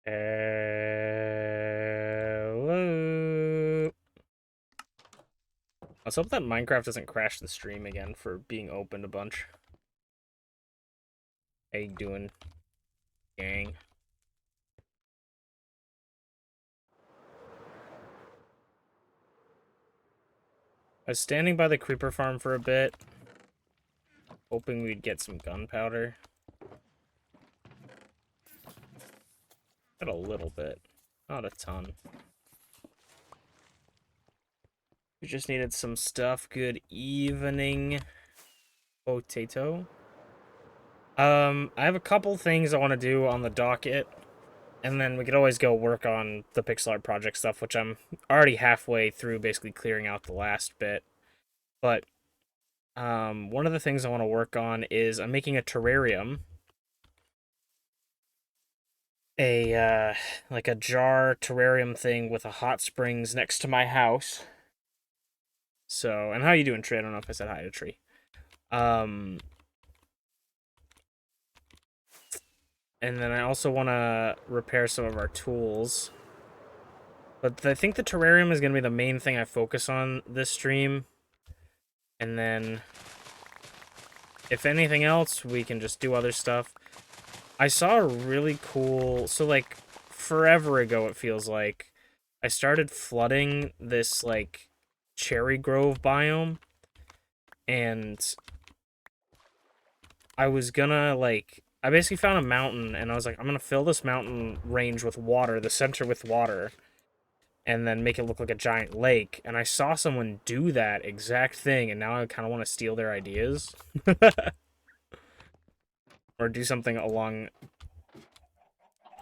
Hello. Let's hope that Minecraft doesn't crash the stream again for being opened a bunch. How you doing, gang? I was standing by the creeper farm for a bit, hoping we'd get some gunpowder. Got a little bit, not a ton. We just needed some stuff. Good evening, potato. I have a couple things I want to do on the docket, and then we could always go work on the pixel art project stuff, which I'm already halfway through, basically clearing out the last bit. But one of the things I want to work on is I'm making a terrarium, like a jar terrarium thing with a hot springs next to my house. So, and how you doing, Tree? I don't know if I said hi to Tree. And then I also want to repair some of our tools. But I think the terrarium is going to be the main thing I focus on this stream. And then, if anything else, we can just do other stuff. I saw a really cool... So, like, forever ago, it feels like, I started flooding this, like, cherry grove biome. And I was gonna, like... I basically found a mountain, and I was like, I'm gonna fill this mountain range with water, the center with water, and then make it look like a giant lake. And I saw someone do that exact thing, and now I kind of want to steal their ideas. Or do something along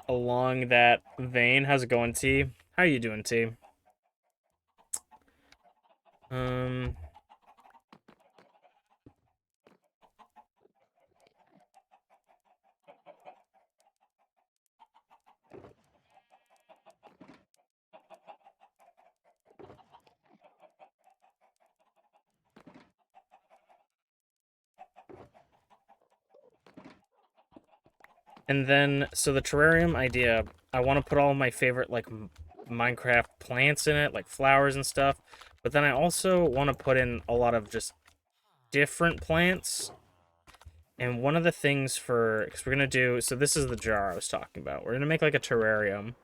that vein. How's it going, T? How you doing, T? And then, so the terrarium idea, I want to put all my favorite, like, Minecraft plants in it, like flowers and stuff. But then I also want to put in a lot of just different plants. And one of the things because we're going to do, so this is the jar I was talking about. We're going to make like a terrarium.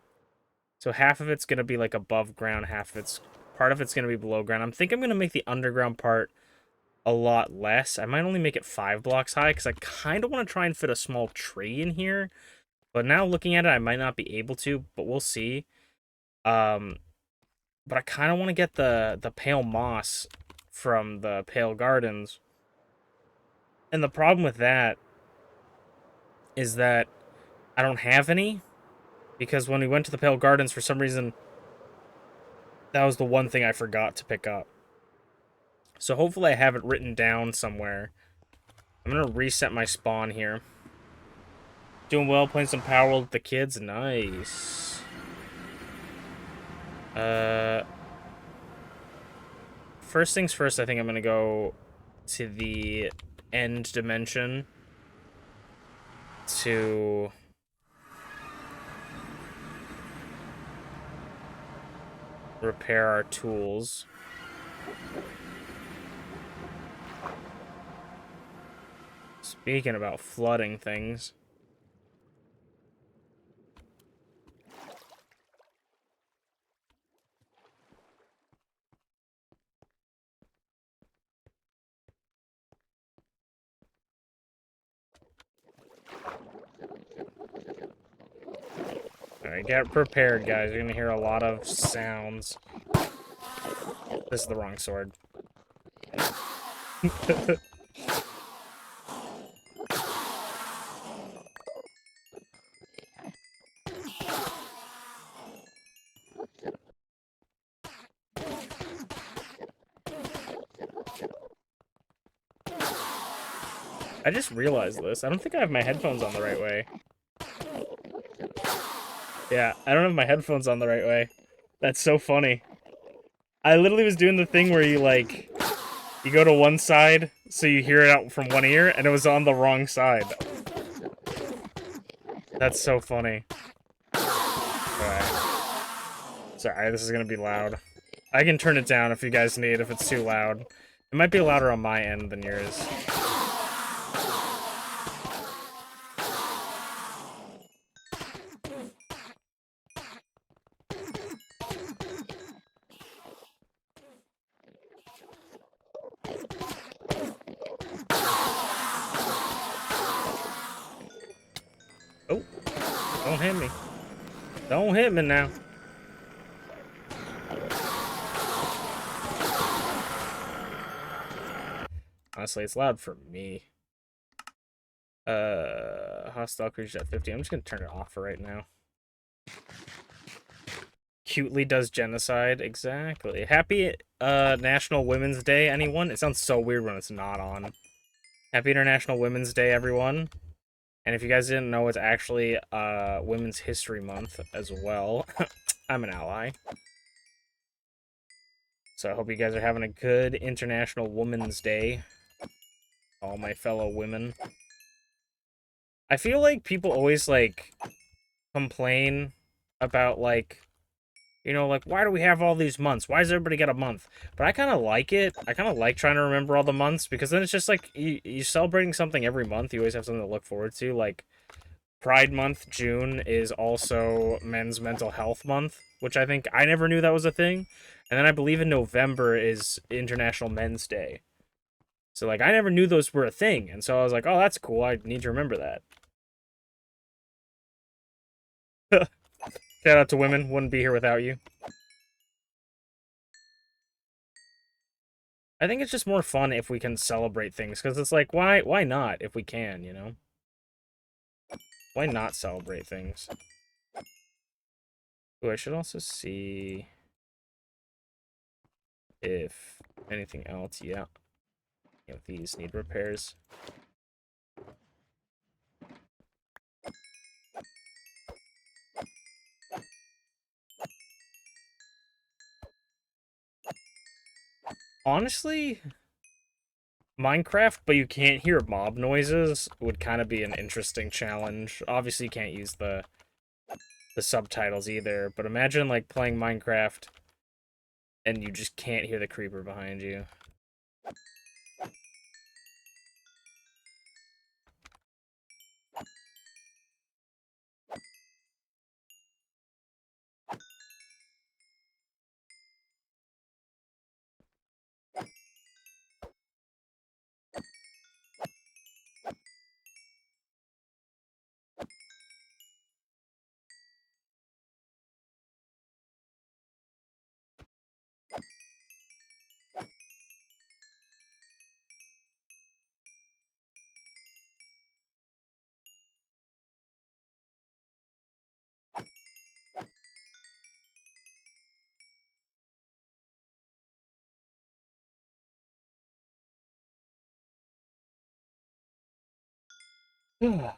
So half of it's going to be like above ground, part of it's going to be below ground. I'm thinking I'm going to make the underground part a lot less. I might only make it 5 blocks high because I kind of want to try and fit a small tree in here. But now looking at it, I might not be able to, but we'll see. But I kind of want to get the pale moss from the Pale Gardens. And the problem with that is that I don't have any, because when we went to the Pale Gardens, for some reason, that was the one thing I forgot to pick up. So hopefully I have it written down somewhere. I'm going to reset my spawn here. Doing well, playing some Power World with the kids. Nice. First things first, I think I'm going to go to the end dimension to repair our tools. Speaking about flooding things. Alright, get prepared, guys. You're gonna hear a lot of sounds. This is the wrong sword. I just realized this. I don't think I have my headphones on the right way. Yeah, I don't have my headphones on the right way. That's so funny. I literally was doing the thing where you, like, you go to one side, so you hear it out from one ear, and it was on the wrong side. That's so funny. Sorry, this is gonna be loud. I can turn it down if you guys need, if it's too loud. It might be louder on my end than yours. Oh, don't hit me. Don't hit me now. Honestly, it's loud for me. Hostile creatures at 50. I'm just gonna turn it off for right now. Cutely does genocide. Exactly. Happy National Women's Day, anyone? It sounds so weird when it's not on. Happy International Women's Day, everyone. And if you guys didn't know, it's actually Women's History Month as well. I'm an ally. So I hope you guys are having a good International Women's Day. All my fellow women. I feel like people always, like, complain about, like, you know, like, why do we have all these months? Why does everybody get a month? But I kind of like it. I kind of like trying to remember all the months, because then it's just like, you're celebrating something every month. You always have something to look forward to. Like, Pride Month, June, is also Men's Mental Health Month, which I think I never knew that was a thing. And then I believe in November is International Men's Day. So, like, I never knew those were a thing. And so I was like, oh, that's cool. I need to remember that. Shout out to women. Wouldn't be here without you. I think it's just more fun if we can celebrate things, because it's like, why not if we can, you know? Why not celebrate things? Oh, I should also see if anything else. Yeah. These need repairs. Honestly, Minecraft, but you can't hear mob noises would kind of be an interesting challenge. Obviously, you can't use the subtitles either, but imagine, like, playing Minecraft and you just can't hear the creeper behind you.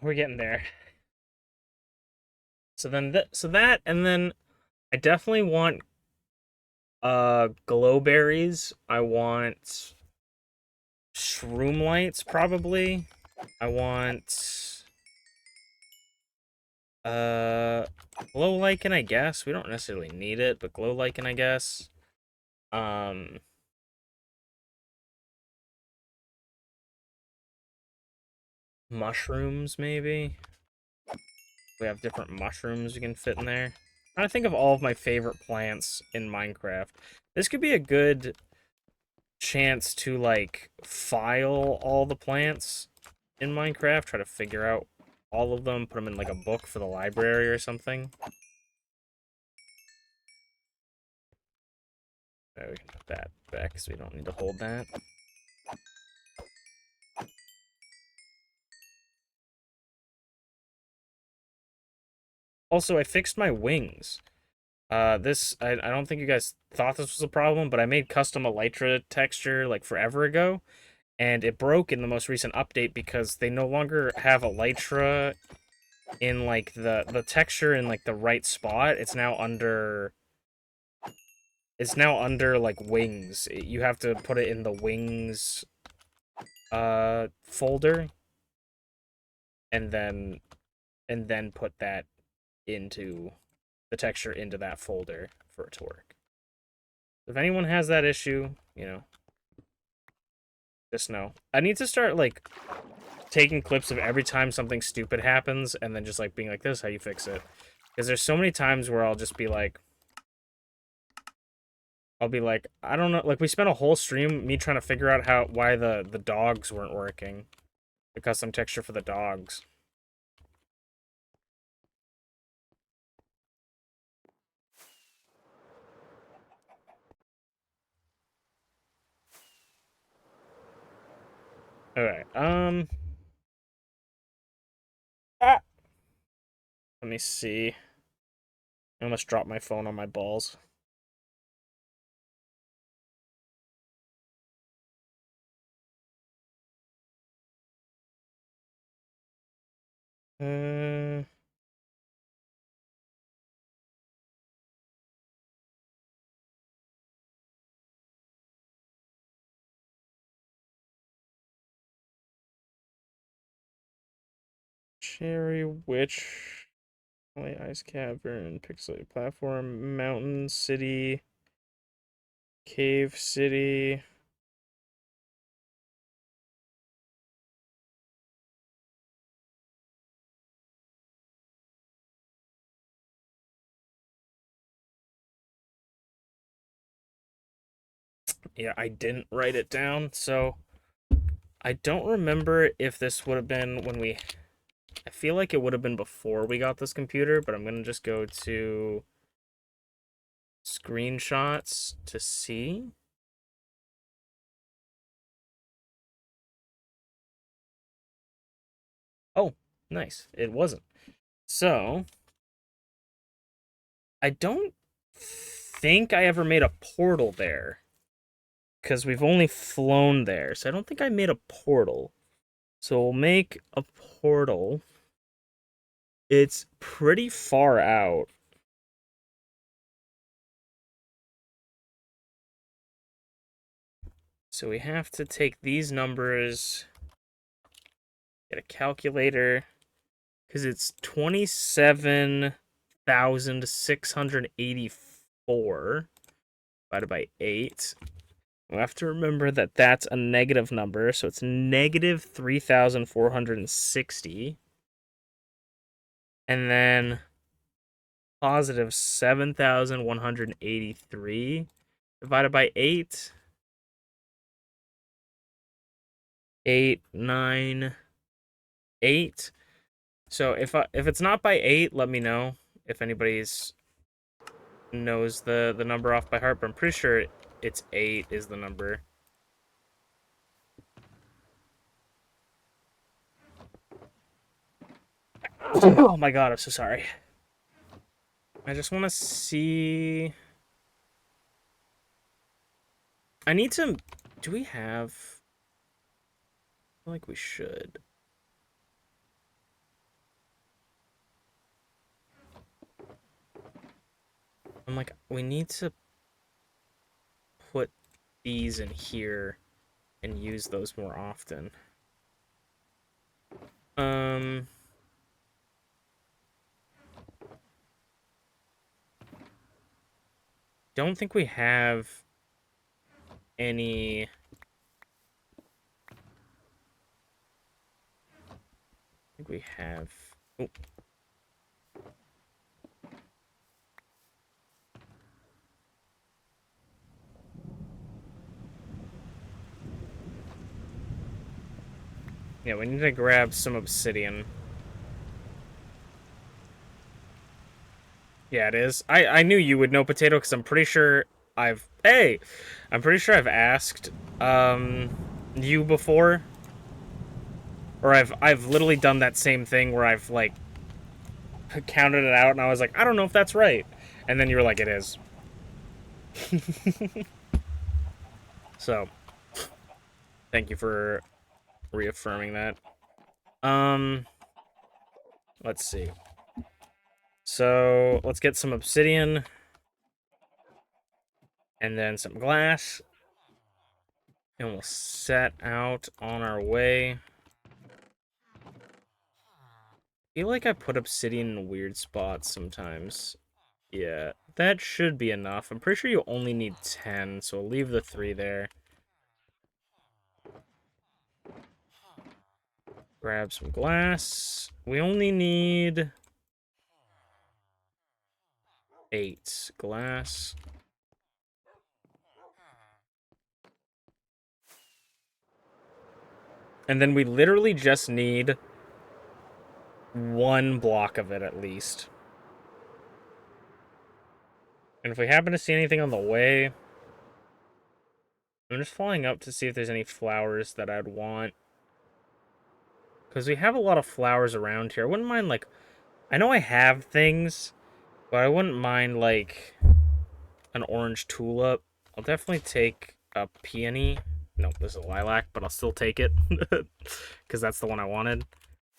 We're getting there. So then that, and then I definitely want glow berries. I want shroom lights, probably. I want glow lichen, I guess. We don't necessarily need it, but glow lichen, I guess. Um Mushrooms, maybe. We have different mushrooms we can fit in there. I'm trying to think of all of my favorite plants in Minecraft. This could be a good chance to, like, file all the plants in Minecraft, try to figure out all of them, put them in, like, a book for the library or something. We can put that back because we don't need to hold that. Also, I fixed my wings. I don't think you guys thought this was a problem, but I made custom elytra texture, like, forever ago, and it broke in the most recent update because they no longer have elytra in, like, the texture in, like, the right spot. It's now under like wings. You have to put it in the wings folder, and then put that into the texture into that folder for it to work. If anyone has that issue, you know, just know. I need to start, like, taking clips of every time something stupid happens and then just, like, being like, this is how you fix it. Because there's so many times where I'll just be like, I don't know, like, we spent a whole stream me trying to figure out why the dogs weren't working. The custom texture for the dogs. Alright, ah, let me see. I almost dropped my phone on my balls. Uh, Cherry Witch, Ice Cavern, Pixelated Platform, Mountain City, Cave City. Yeah, I didn't write it down, so I don't remember if this would have been when we... I feel like it would have been before we got this computer, but I'm going to just go to screenshots to see. Oh, nice. It wasn't. So, I don't think I ever made a portal there. Because we've only flown there. So I don't think I made a portal. So we'll make a portal. It's pretty far out. So we have to take these numbers, get a calculator, because it's 27,684 divided by 8. We have to remember that that's a negative number, so it's negative 3,460. And then positive 7,183 divided by 8. 8, 9, 8. So if it's not by 8, let me know if anybody's knows the number off by heart, but I'm pretty sure it's 8 is the number. Oh my god, I'm so sorry. I just want to see... I need to... Do we have... I feel like we should. I'm like, we need to put these in here and use those more often. Don't think we have any... I think we have... Oh. Yeah, we need to grab some obsidian. Yeah, it is. I knew you would know, Potato, because I'm pretty sure I've... Hey! I'm pretty sure I've asked, you before. Or I've literally done that same thing where I've, like, counted it out, and I was like, I don't know if that's right. And then you were like, it is. So, thank you for reaffirming that. Let's see. So, let's get some obsidian. And then some glass. And we'll set out on our way. I feel like I put obsidian in weird spots sometimes. Yeah, that should be enough. I'm pretty sure you only need 10, so I'll leave the 3 there. Grab some glass. We only need 8 glass. And then we literally just need 1 block of it at least. And if we happen to see anything on the way, I'm just following up to see if there's any flowers that I'd want. Because we have a lot of flowers around here. I wouldn't mind, like... I know I have things, but I wouldn't mind, like, an orange tulip. I'll definitely take a peony. No, this is a lilac, but I'll still take it. Because that's the one I wanted.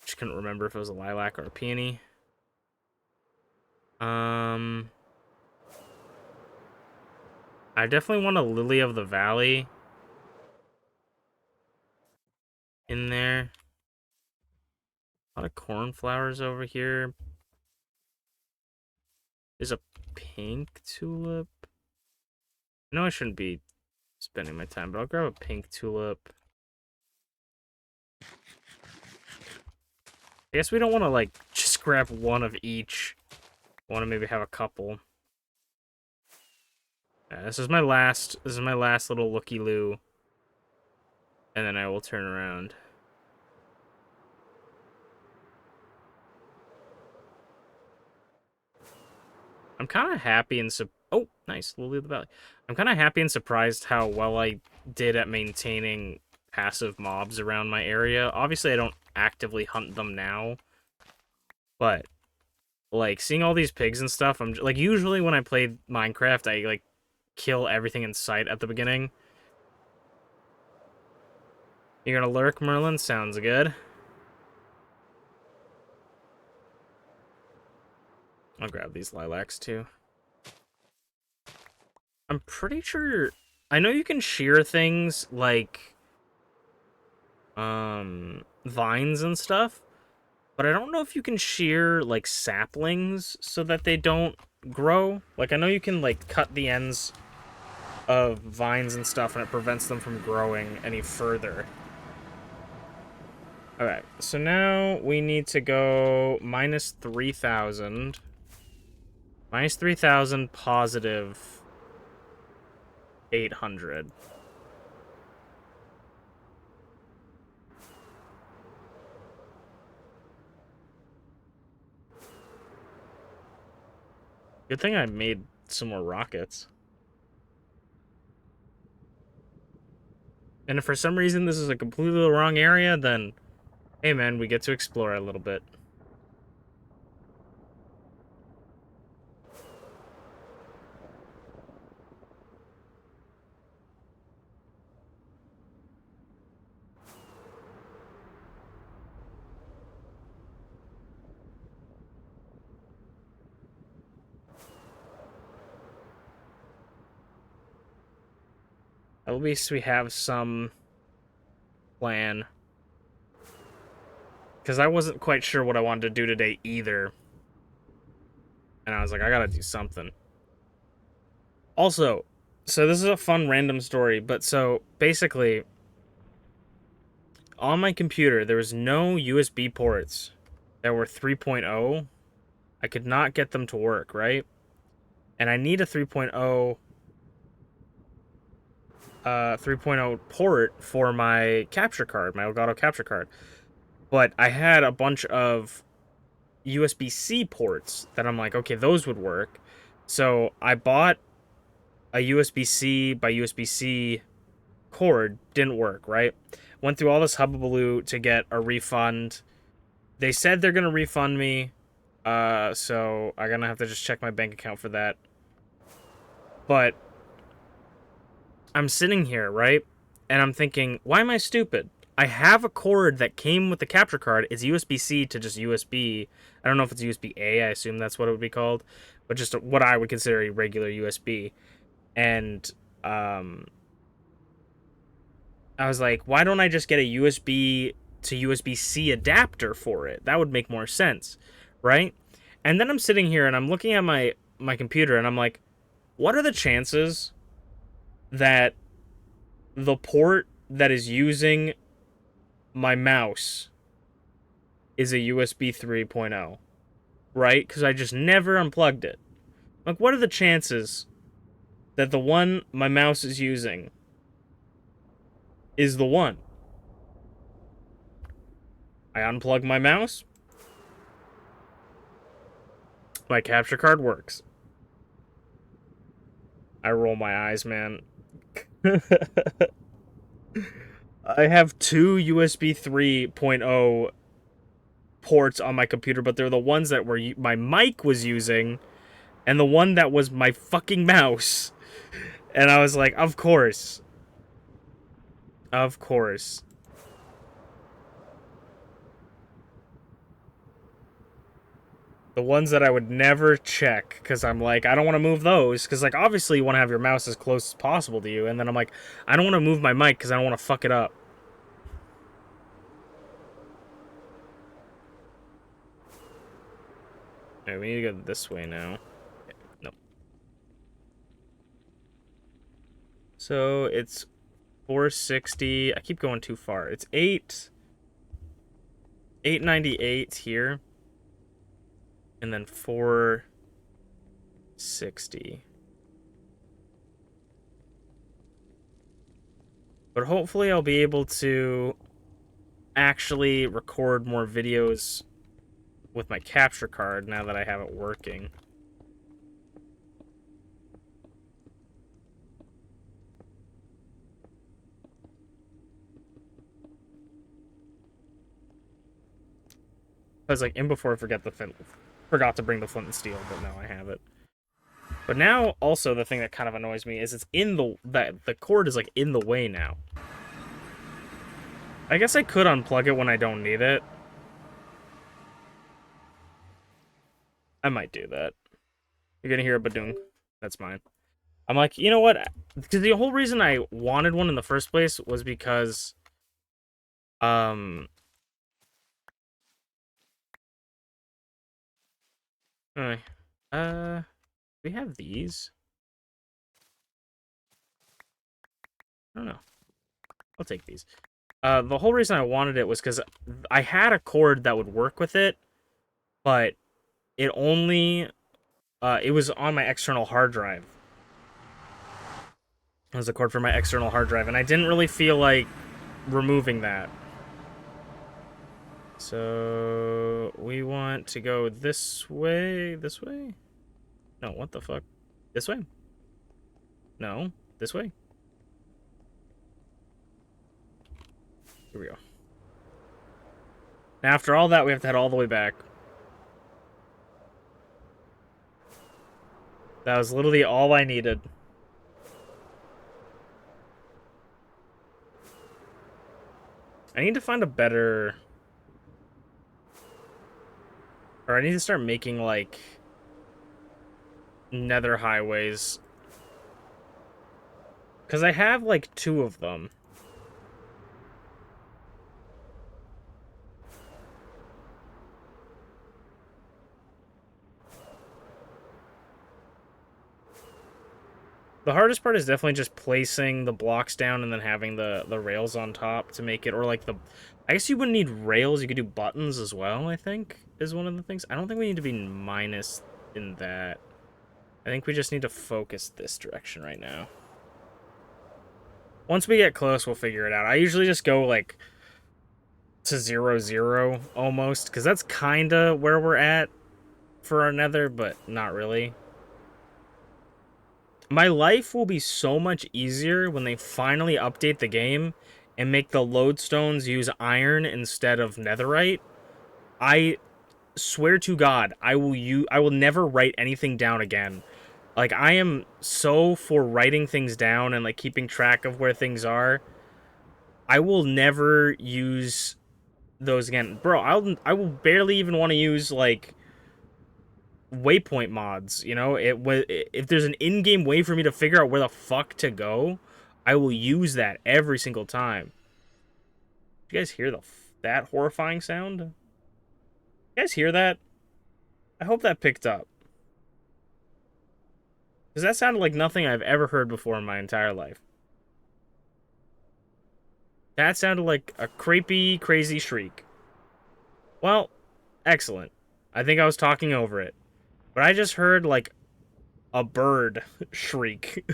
Just couldn't remember if it was a lilac or a peony. I definitely want a lily of the valley in there. A lot of cornflowers over here. There's a pink tulip. No, I shouldn't be spending my time, but I'll grab a pink tulip. I guess we don't want to, like, just grab one of each. I want to maybe have a couple. Yeah, this is my last little looky-loo. And then I will turn around. I'm kind of happy and oh, nice, Lily of the Valley. I'm kind of happy and surprised how well I did at maintaining passive mobs around my area. Obviously, I don't actively hunt them now, but like seeing all these pigs and stuff, I'm like usually when I play Minecraft, I like kill everything in sight at the beginning. You're gonna lurk, Merlin? Sounds good. I'll grab these lilacs too. I'm pretty sure... I know you can shear things like... vines and stuff. But I don't know if you can shear, like, saplings so that they don't grow. Like, I know you can, like, cut the ends of vines and stuff and it prevents them from growing any further. Alright, so now we need to go minus 3,000. Minus 3,000, positive 800. Good thing I made some more rockets. And if for some reason this is a completely the wrong area, then, hey man, we get to explore a little bit. At least we have some plan. Because I wasn't quite sure what I wanted to do today either. And I was like, I gotta do something. Also, so this is a fun random story, but so basically, on my computer, there was no USB ports that were 3.0. I could not get them to work, right? And I need a 3.0 port for my capture card, my Elgato capture card. But I had a bunch of USB-C ports that I'm like, okay, those would work. So I bought a USB-C by USB-C cord, didn't work, right? Went through all this hubbubaloo to get a refund. They said they're gonna refund me, so I'm gonna have to just check my bank account for that. But I'm sitting here, right? And I'm thinking, why am I stupid? I have a cord that came with the capture card. It's USB-C to just USB. I don't know if it's USB-A. I assume that's what it would be called. But just what I would consider a regular USB. And I was like, why don't I just get a USB to USB-C adapter for it? That would make more sense, right? And then I'm sitting here and I'm looking at my my computer and I'm like, what are the chances that the port that is using my mouse is a USB 3.0, right? Because I just never unplugged it. Like, what are the chances that the one my mouse is using is the one? I unplug my mouse, my capture card works. I roll my eyes, man. I have two USB 3.0 ports on my computer, but they're the ones that were my mic was using, and the one that was my fucking mouse. And I was like, of course. Of course. The ones that I would never check, because I'm like, I don't want to move those, because, like, obviously you want to have your mouse as close as possible to you, and then I'm like, I don't want to move my mic, because I don't want to fuck it up. Okay, we need to go this way now. Okay, nope. So, it's 460. I keep going too far. It's 898 here. And then 460. But hopefully I'll be able to actually record more videos with my capture card now that I have it working. I was like, in before I forgot to bring the flint and steel, but now I have it. But now, also, the thing that kind of annoys me is it's in the cord is like in the way now. I guess I could unplug it when I don't need it. I might do that. You're gonna hear a badoong. That's mine. I'm like, you know what? Because the whole reason I wanted one in the first place was because, anyway, we have these. I don't know. I'll take these. The whole reason I wanted it was because I had a cord that would work with it, but it only, it was on my external hard drive. It was a cord for my external hard drive, and I didn't really feel like removing that. So, we want to go this way? This way? No, what the fuck? This way? No, this way? Here we go. Now, after all that, we have to head all the way back. That was literally all I needed. I need to find a better... Or I need to start making, like, nether highways. Because I have, like, 2 of them. The hardest part is definitely just placing the blocks down and then having the rails on top to make it, or like the... I guess you wouldn't need rails, you could do buttons as well, I think, is one of the things. I don't think we need to be minus in that. I think we just need to focus this direction right now. Once we get close, we'll figure it out. I usually just go, like, to 0-0, almost, because that's kind of where we're at for our nether, but not really. My life will be so much easier when they finally update the game and make the lodestones use iron instead of netherite. I swear to God, I will never write anything down again. Like, I am so for writing things down and, like, keeping track of where things are. I will never use those again. Bro, I will barely even want to use, like, waypoint mods, you know? If there's an in-game way for me to figure out where the fuck to go, I will use that every single time. You guys hear that horrifying sound? You guys hear that? I hope that picked up. Because that sounded like nothing I've ever heard before in my entire life. That sounded like a creepy, crazy shriek. Well, excellent. I think I was talking over it. But I just heard, like, a bird shriek.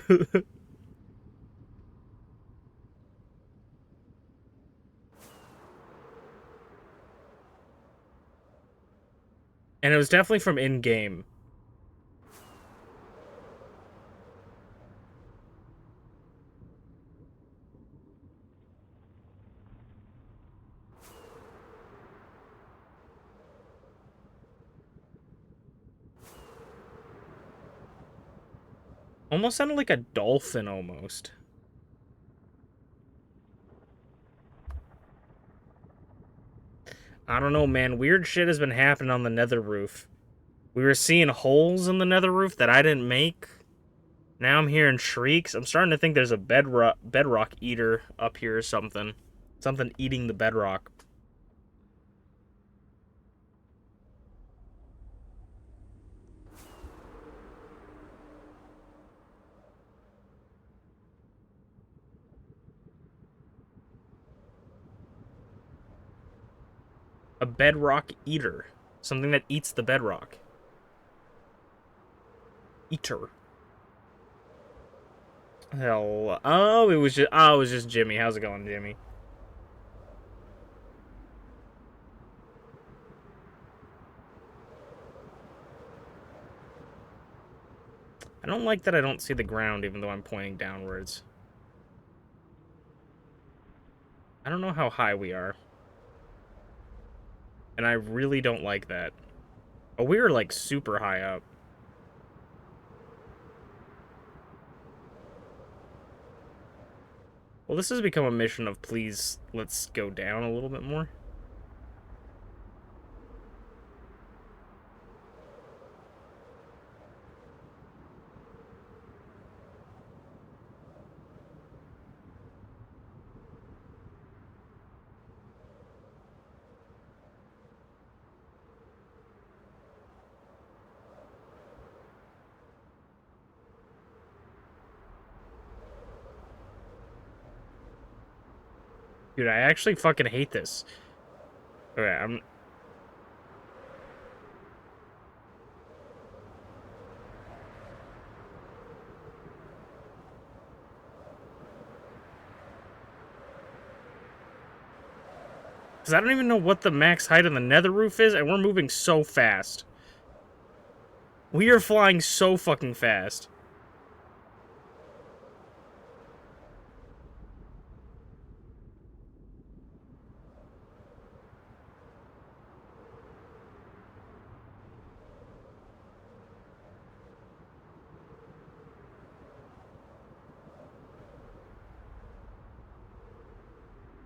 And it was definitely from in-game. Almost sounded like a dolphin, almost. I don't know, man. Weird shit has been happening on the nether roof. We were seeing holes in the nether roof that I didn't make. Now I'm hearing shrieks. I'm starting to think there's a bedrock eater up here or something. Something eating the bedrock. A bedrock eater. Something that eats the bedrock. Eater. Hell. It was just Jimmy. How's it going, Jimmy? I don't like that I don't see the ground even though I'm pointing downwards. I don't know how high we are. And I really don't like that. Oh, we were like super high up. Well, this has become a mission of please, let's go down a little bit more. Dude, I actually fucking hate this. Okay, I'm... Because I don't even know what the max height on the nether roof is, and we're moving so fast. We are flying so fucking fast.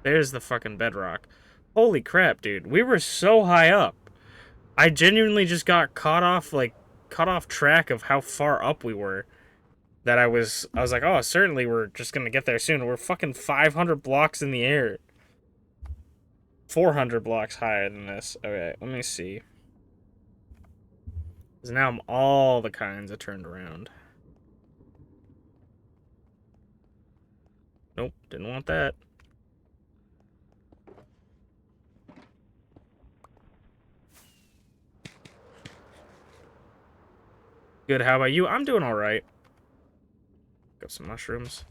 There's the fucking bedrock. Holy crap, dude. We were so high up. I genuinely just got caught off track of how far up we were. That I was like, oh, certainly we're just gonna get there soon. We're fucking 500 blocks in the air. 400 blocks higher than this. Okay, let me see. Because now I'm all the kinds of turned around. Nope, didn't want that. Good, how about you? I'm doing alright. Got some mushrooms.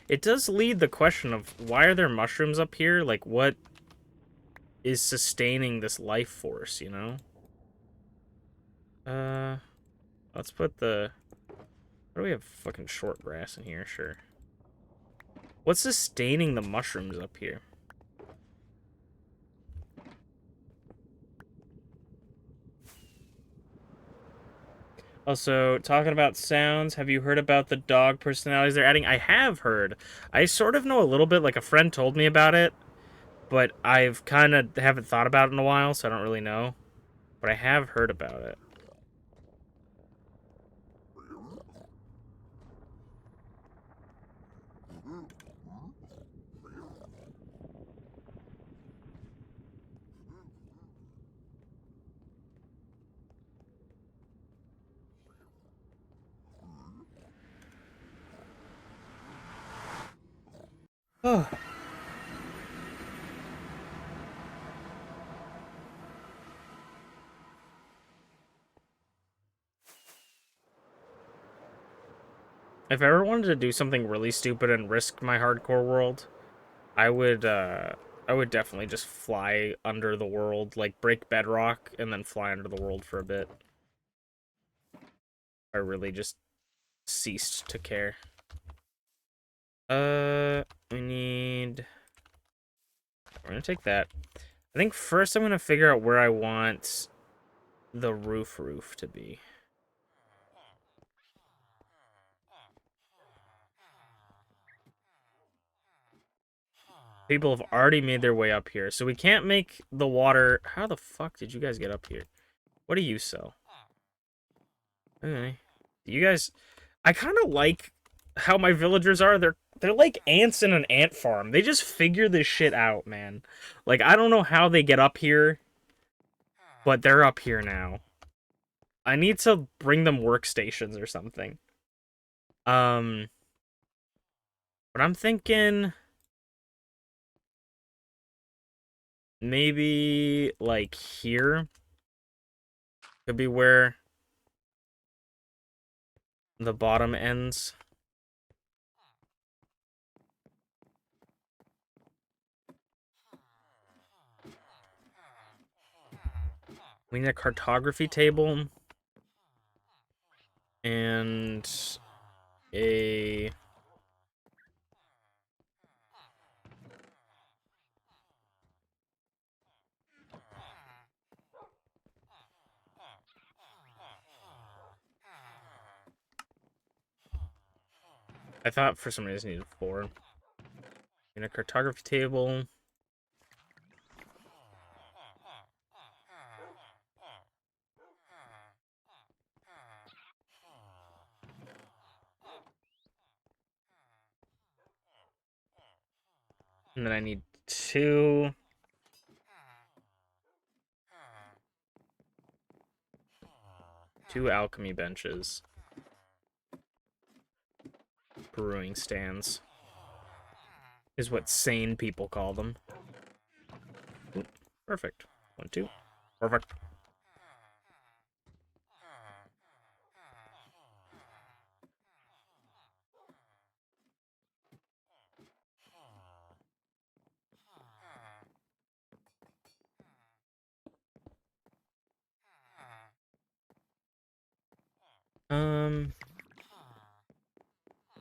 It does lead the question of why are there mushrooms up here? Like, what is sustaining this life force, you know? Let's put the... What do we have? Fucking short grass in here, sure. What's sustaining the mushrooms up here? Also, talking about sounds, have you heard about the dog personalities they're adding? I have heard. I sort of know a little bit, like a friend told me about it, but I've kind of haven't thought about it in a while, so I don't really know. But I have heard about it. Oh. If I ever wanted to do something really stupid and risk my hardcore world, I would definitely just fly under the world, like break bedrock and then fly under the world for a bit. I really just ceased to care. We need... We're gonna take that. I think first I'm gonna figure out where I want the roof to be. People have already made their way up here, so we can't make the water... How the fuck did you guys get up here? What do you sell? Okay. You guys... I kind of like how my villagers are. They're like ants in an ant farm. They just figure this shit out, man. Like, I don't know how they get up here, but they're up here now. I need to bring them workstations or something. But I'm thinking maybe like here could be where the bottom ends. We need a cartography table and a... I thought for some reason I needed 4. In a cartography table. And then I need 2 alchemy benches. Brewing stands is what sane people call them. Ooh, perfect. 1, 2. Perfect.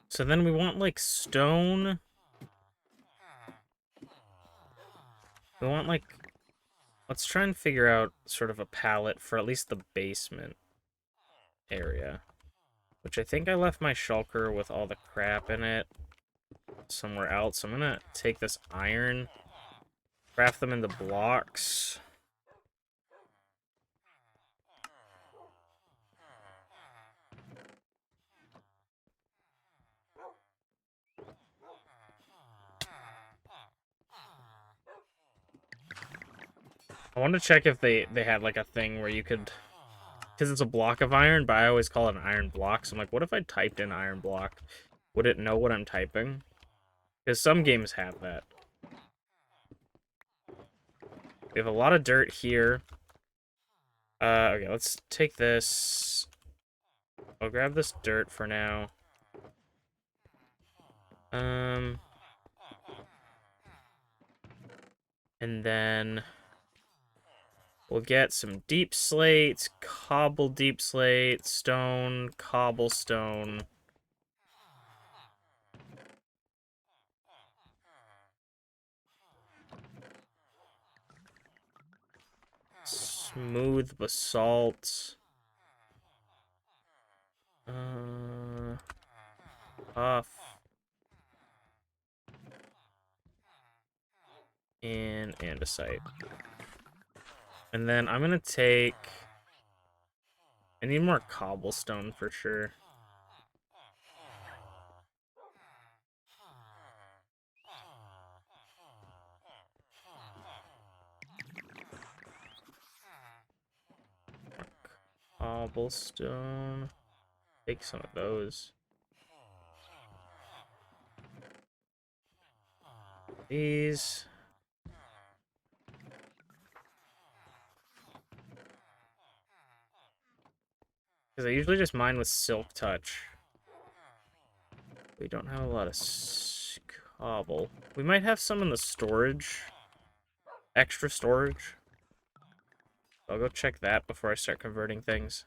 So then we want like stone. We want like... Let's try and figure out sort of a palette for at least the basement area. Which I think I left my shulker with all the crap in it somewhere else. So I'm gonna take this iron, craft them into blocks. I wanted to check if they had like a thing where you could... Because it's a block of iron, but I always call it an iron block. So I'm like, what if I typed in iron block? Would it know what I'm typing? Because some games have that. We have a lot of dirt here. Okay, let's take this. I'll grab this dirt for now. And then we'll get some deep slates, cobble deep slate, stone, cobblestone. Smooth basalt. Puff. And andesite. And then I'm gonna take... I need more cobblestone for sure. Cobblestone. Take some of those. these. Because I usually just mine with Silk Touch. We don't have a lot of cobble. We might have some in the storage. Extra storage. I'll go check that before I start converting things.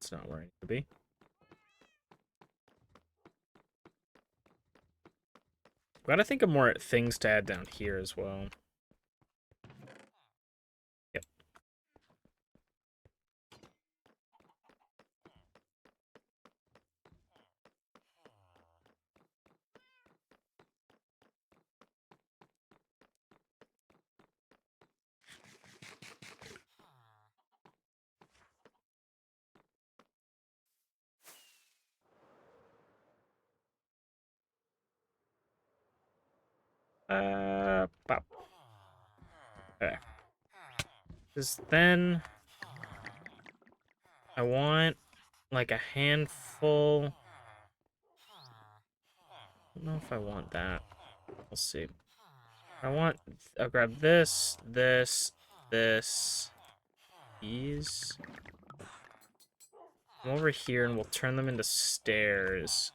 It's not where I need to be. Gotta think of more things to add down here as well. Yep. Pop. Okay. Because then I want like a handful. I don't know if I want that. We'll see. I'll grab this, this, these. Come over here and we'll turn them into stairs.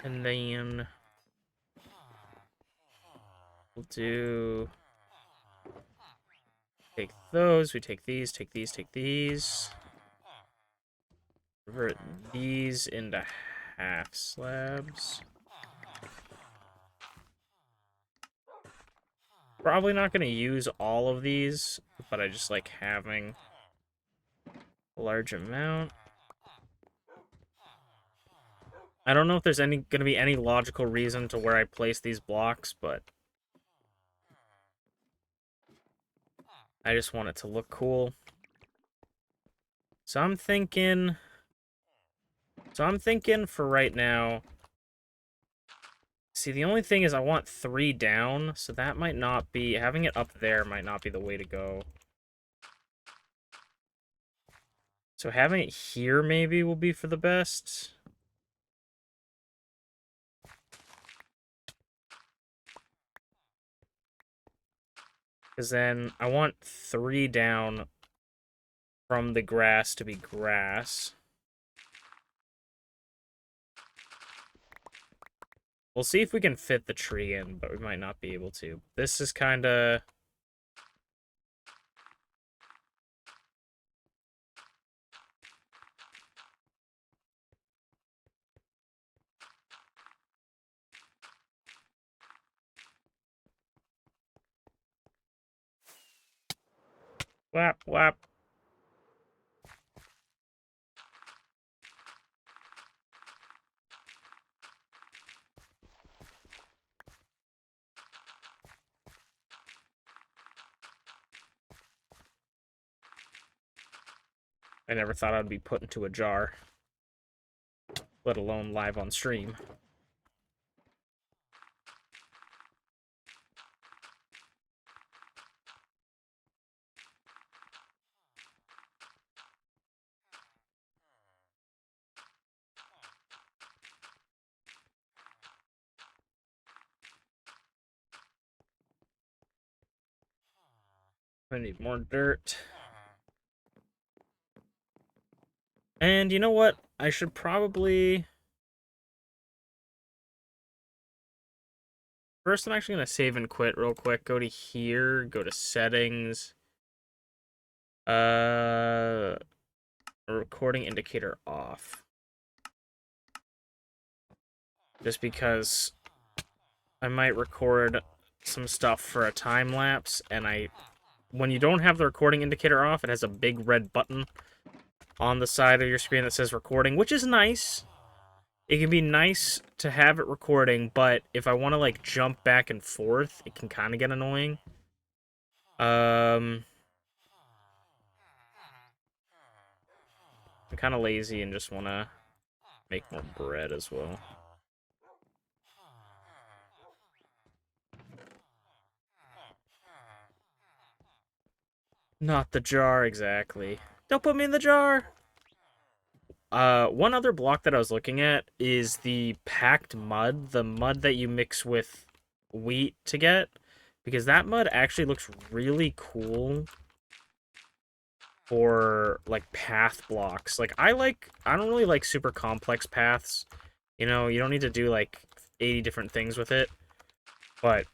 And then we'll do... Take those, we take these, take these, take these. Convert these into half slabs. Probably not going to use all of these, but I just like having a large amount. I don't know if there's going to be any logical reason to where I place these blocks, but I just want it to look cool. So I'm thinking for right now. See, the only thing is I want 3 down, so that might not be... Having it up there might not be the way to go. So having it here maybe will be for the best. Because then I want 3 down from the grass to be grass. We'll see if we can fit the tree in, but we might not be able to. This is kind of... Whap, whap. I never thought I'd be put into a jar, let alone live on stream. I need more dirt. And you know what? I should probably... First, I'm actually going to save and quit real quick. Go to here, go to settings. Recording indicator off. Just because I might record some stuff for a time lapse, and when you don't have the recording indicator off, it has a big red button on the side of your screen that says recording, which is nice. It can be nice to have it recording, but if I want to like jump back and forth, it can kind of get annoying. I'm kind of lazy and just want to make more bread as well. Not the jar, exactly. Don't put me in the jar! One other block that I was looking at is the packed mud, the mud that you mix with wheat to get, because that mud actually looks really cool for like path blocks. Like I don't really like super complex paths. You know, you don't need to do like 80 different things with it, but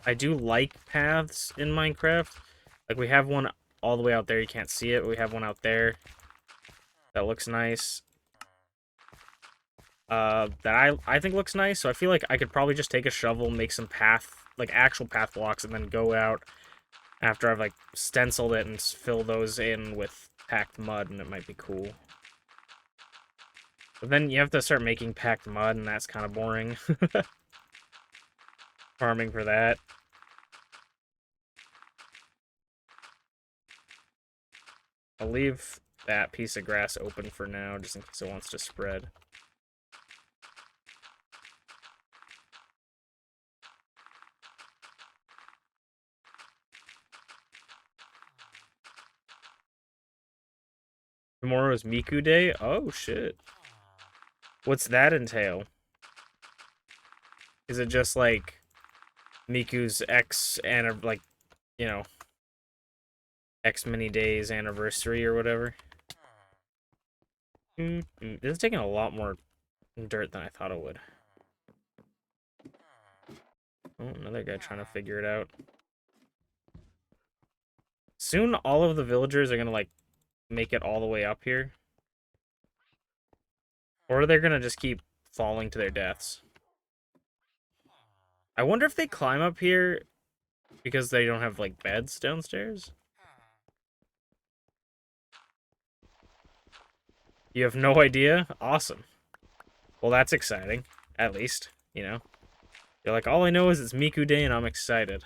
I do like paths in Minecraft. Like we have one all the way out there, you can't see it, but we have one out there that looks nice. That I think looks nice, so I feel like I could probably just take a shovel, make some path, like actual path blocks, and then go out after I've like stenciled it and fill those in with packed mud, and it might be cool. But then you have to start making packed mud, and that's kind of boring. Farming for that. I'll leave that piece of grass open for now, just in case it wants to spread. Tomorrow is Miku Day? Oh, shit. What's that entail? Is it just, like, Miku's X, and like, you know, X many days anniversary or whatever? This is taking a lot more dirt than I thought it would. Oh, another guy trying to figure it out. Soon, all of the villagers are gonna, like, make it all the way up here. Or they're gonna just keep falling to their deaths. I wonder if they climb up here because they don't have, like, beds downstairs? You have no idea? Awesome. Well, that's exciting. At least, you know. You're like, all I know is it's Miku Day and I'm excited.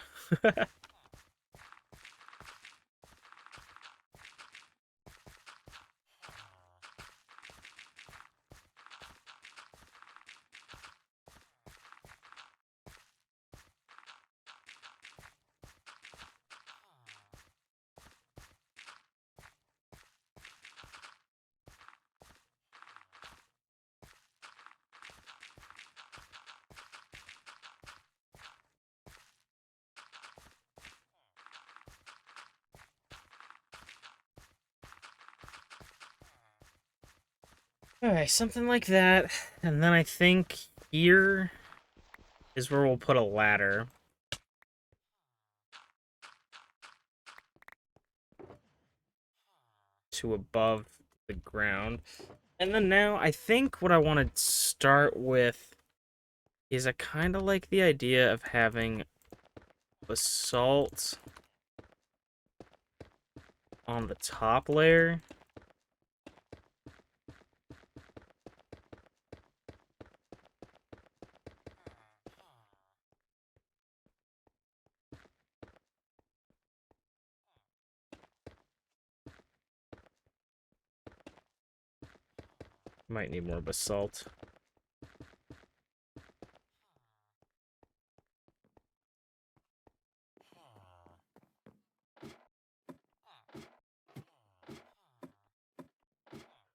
Alright, something like that. And then I think here is where we'll put a ladder. To above the ground. And then now, I think what I want to start with is I kind of like the idea of having basalt on the top layer. Might need more basalt.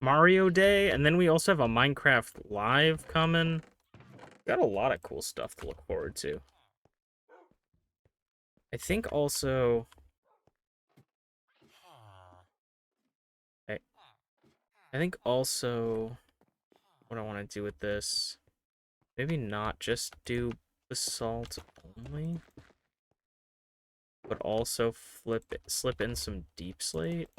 Mario Day, and then we also have a Minecraft Live coming. Got a lot of cool stuff to look forward to. I think also... I think also what I want to do with this, maybe not just do basalt only, but also slip in some deep slate.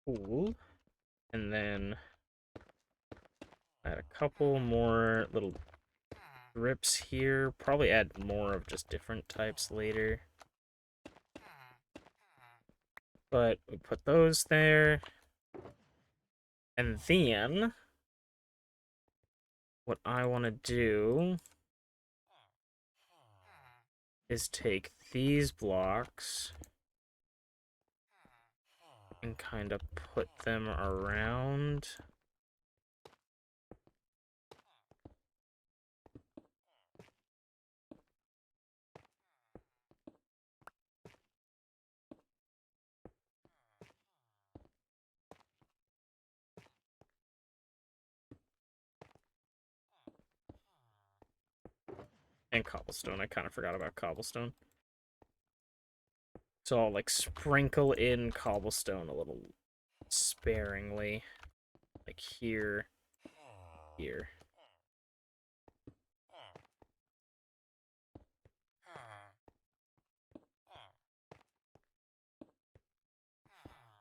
Cool. And then add a couple more little drips here. Probably add more of just different types later. But we put those there. And then what I want to do is take these blocks and kind of put them around. And cobblestone. I kind of forgot about cobblestone. So I'll like sprinkle in cobblestone a little sparingly. Like here, here.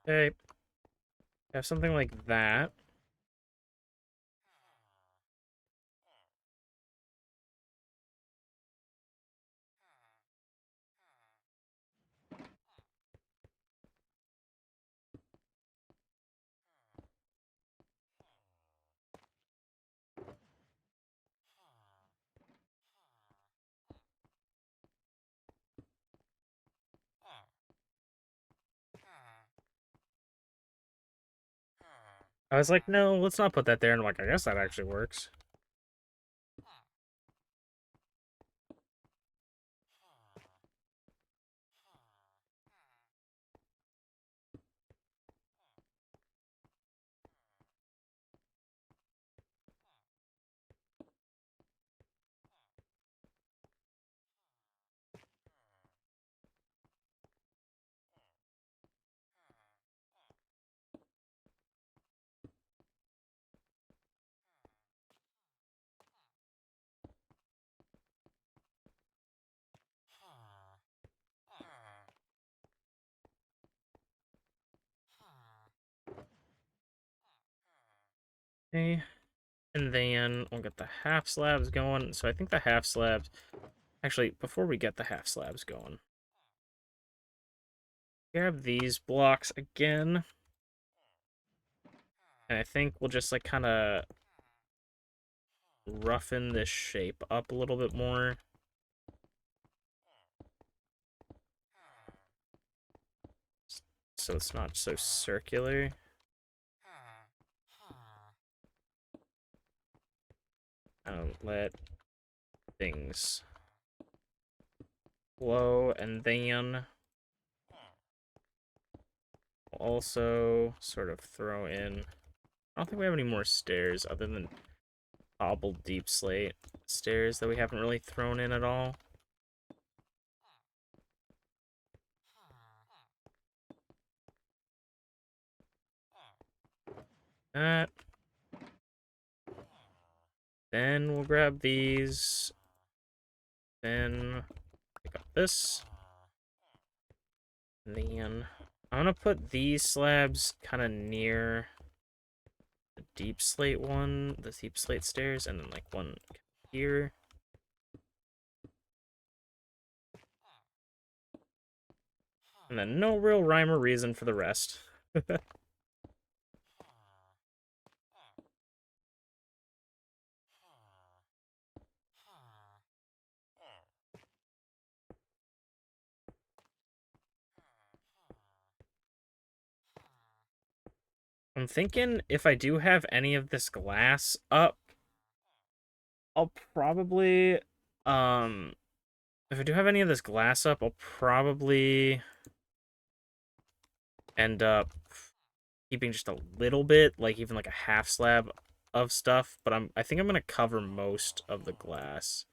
Okay. Have something like that. I was like, no, let's not put that there. And I'm like, I guess that actually works. Okay. And then we'll get the half slabs going. So I think the half slabs... Actually, before we get the half slabs going, grab these blocks again. And I think we'll just like kind of roughen this shape up a little bit more. So it's not so circular. Let things flow, and then we'll also sort of throw in... I don't think we have any more stairs other than cobbled deep slate stairs that we haven't really thrown in at all. That. Then we'll grab these. Then pick up this. And then I'm gonna put these slabs kind of near the deep slate one, the deep slate stairs, and then like one here. And then no real rhyme or reason for the rest. I'm thinking if I do have any of this glass up, I'll probably, if I do have any of this glass up, I'll probably end up keeping just a little bit, like even like a half slab of stuff, but I think I'm gonna cover most of the glass.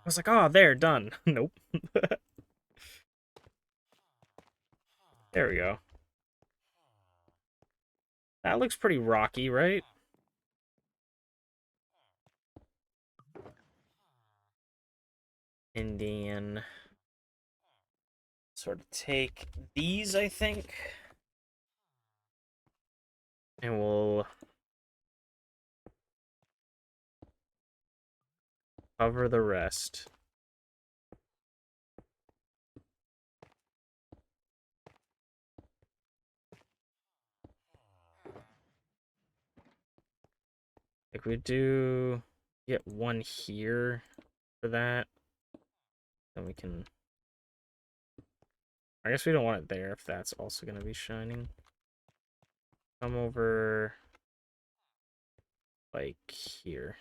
was like, oh, there, done. Nope. There we go. That looks pretty rocky, right? And then sort of take these, I think, and we'll cover the rest. Like we do get one here for that. Then we can... I guess we don't want it there if that's also going to be shining. Come over like here.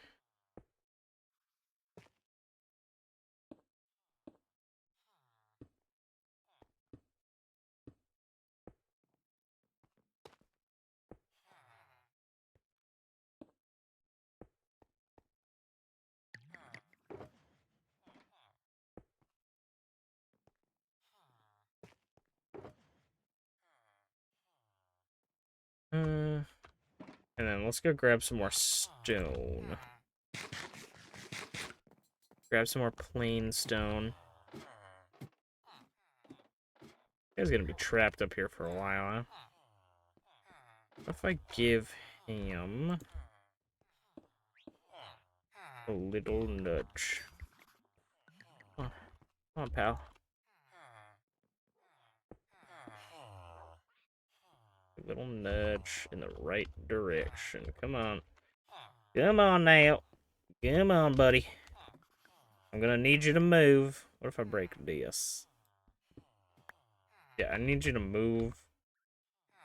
And then let's go grab some more stone. Grab some more plain stone. He's gonna be trapped up here for a while, huh? What if I give him a little nudge? Come on, pal. A little nudge in the right direction. Come on. Come on now. Come on, buddy. I'm gonna need you to move. What if I break this? Yeah, I need you to move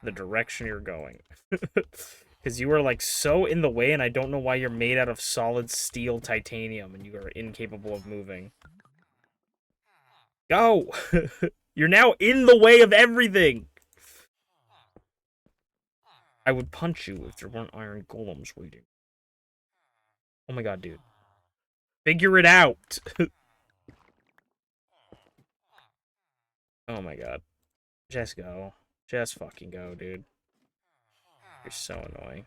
the direction you're going. Because you are, like, so in the way, and I don't know why you're made out of solid steel titanium, and you are incapable of moving. Go! You're now in the way of everything! I would punch you if there weren't iron golems waiting. Oh my god, dude. Figure it out! Oh my god. Just go. Just fucking go, dude. You're so annoying.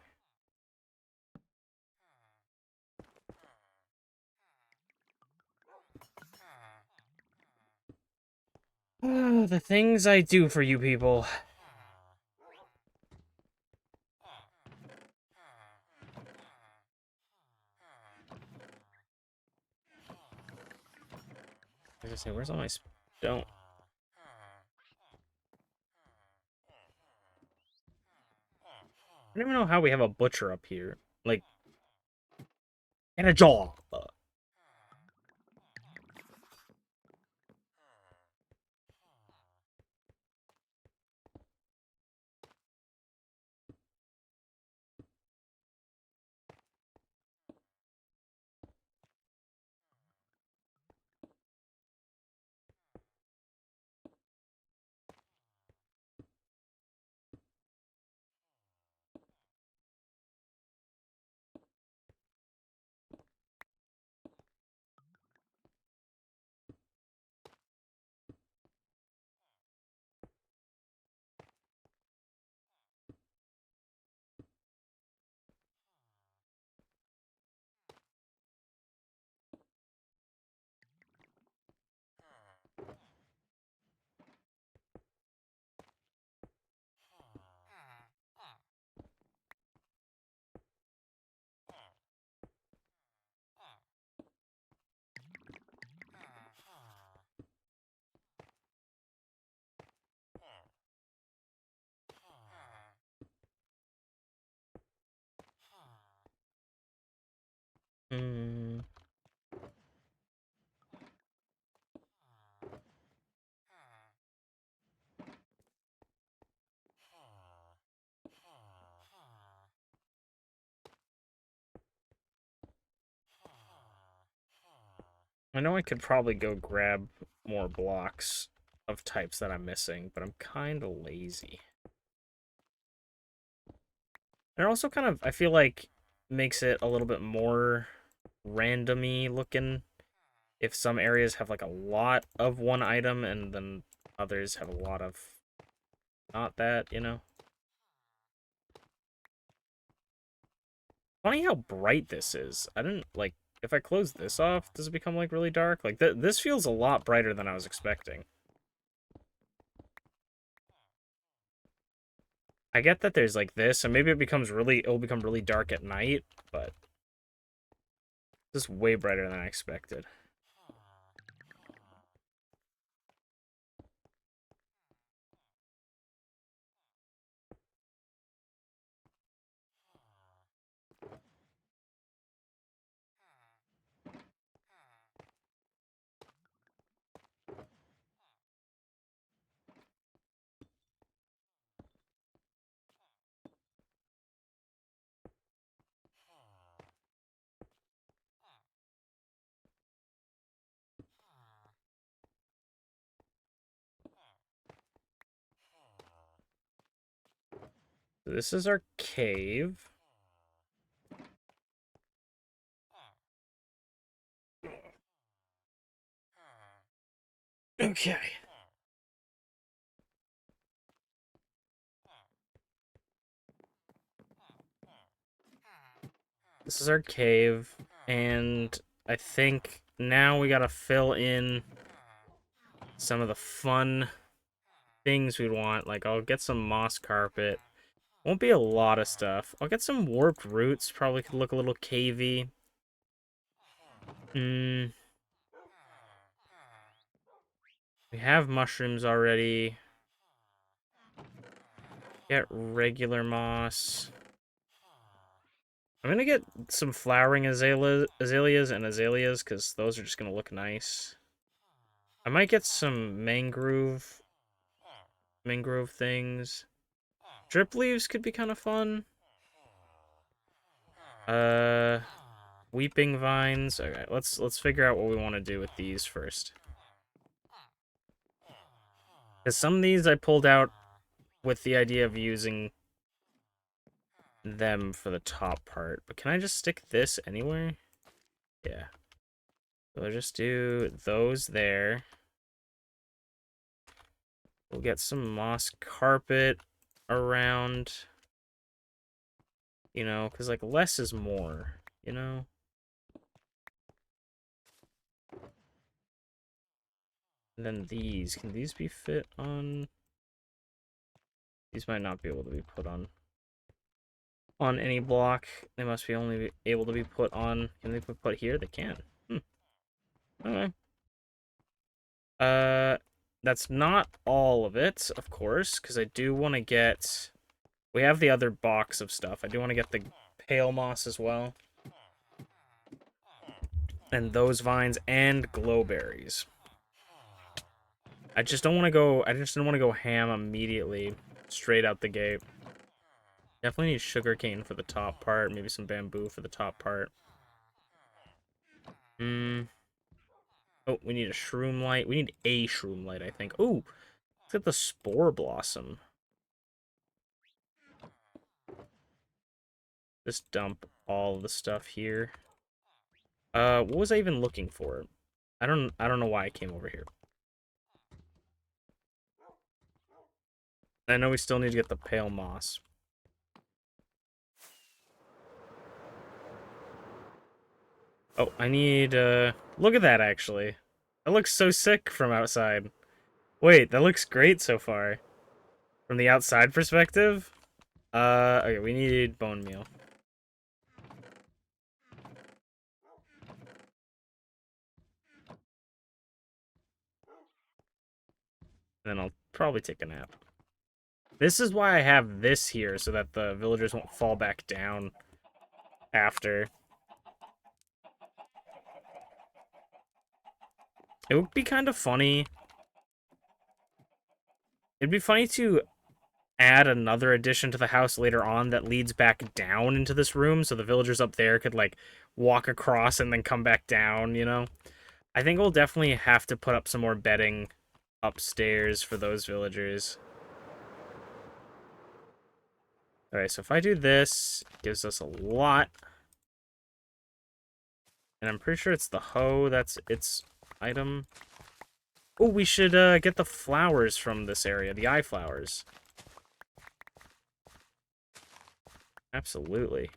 The things I do for you people. I was gonna say, where's all my stone? I don't even know how we have a butcher up here. Like, and a jaw. Hmm. I know I could probably go grab more blocks of types that I'm missing, but I'm kind of lazy. And it also kind of, I feel like, makes it a little bit more randomy looking. if some areas have like a lot of one item and then others have a lot of not that, you know? Funny how bright this is. I didn't, like, if I close this off, does it become, like, really dark? Like, this feels a lot brighter than I was expecting. I get that there's, like, this, and maybe it'll become really dark at night, but this is way brighter than I expected. So this is our cave. Okay. This is our cave, and I think now we gotta fill in some of the fun things we'd want. Like, I'll get some moss carpet. Won't be a lot of stuff. I'll get some warped roots. Probably could look a little cavey. We have mushrooms already. Get regular moss. I'm gonna get some flowering azaleas and azaleas, because those are just gonna look nice. I might get some mangrove things. Drip leaves could be kind of fun. Weeping vines. Okay, let's figure out what we want to do with these first. Because some of these I pulled out with the idea of using them for the top part. But can I just stick this anywhere? Yeah. So I'll just do those there. We'll get some moss carpet around. You know, because, like, less is more, you know? And then these. Can these be fit on? These might not be able to be put on any block. They must be only be able to be put on. Can they be put here? They can. Okay. That's not all of it, of course, because I do want to get. We have the other box of stuff. I do want to get the pale moss as well, and those vines and glowberries. I just don't want to go. I just don't want to go ham immediately, straight out the gate. Definitely need sugarcane for the top part. Maybe some bamboo for the top part. Oh, we need a shroom light. We need a shroom light, I think. Oh, let's get the spore blossom. Just dump all the stuff here. What was I even looking for? I don't know why I came over here. I know we still need to get the pale moss. Oh, I need, look at that, actually. That looks so sick from outside. Wait, that looks great so far. From the outside perspective? Okay, we need bone meal. Then I'll probably take a nap. This is why I have this here, so that the villagers won't fall back down after. It would be kind of funny. It'd be funny to add another addition to the house later on that leads back down into this room, so the villagers up there could, like, walk across and then come back down, you know? I think we'll definitely have to put up some more bedding upstairs for those villagers. Alright, so if I do this, it gives us a lot. And I'm pretty sure it's the hoe that's its item. Oh, we should get the flowers from this area, the eye flowers. Absolutely.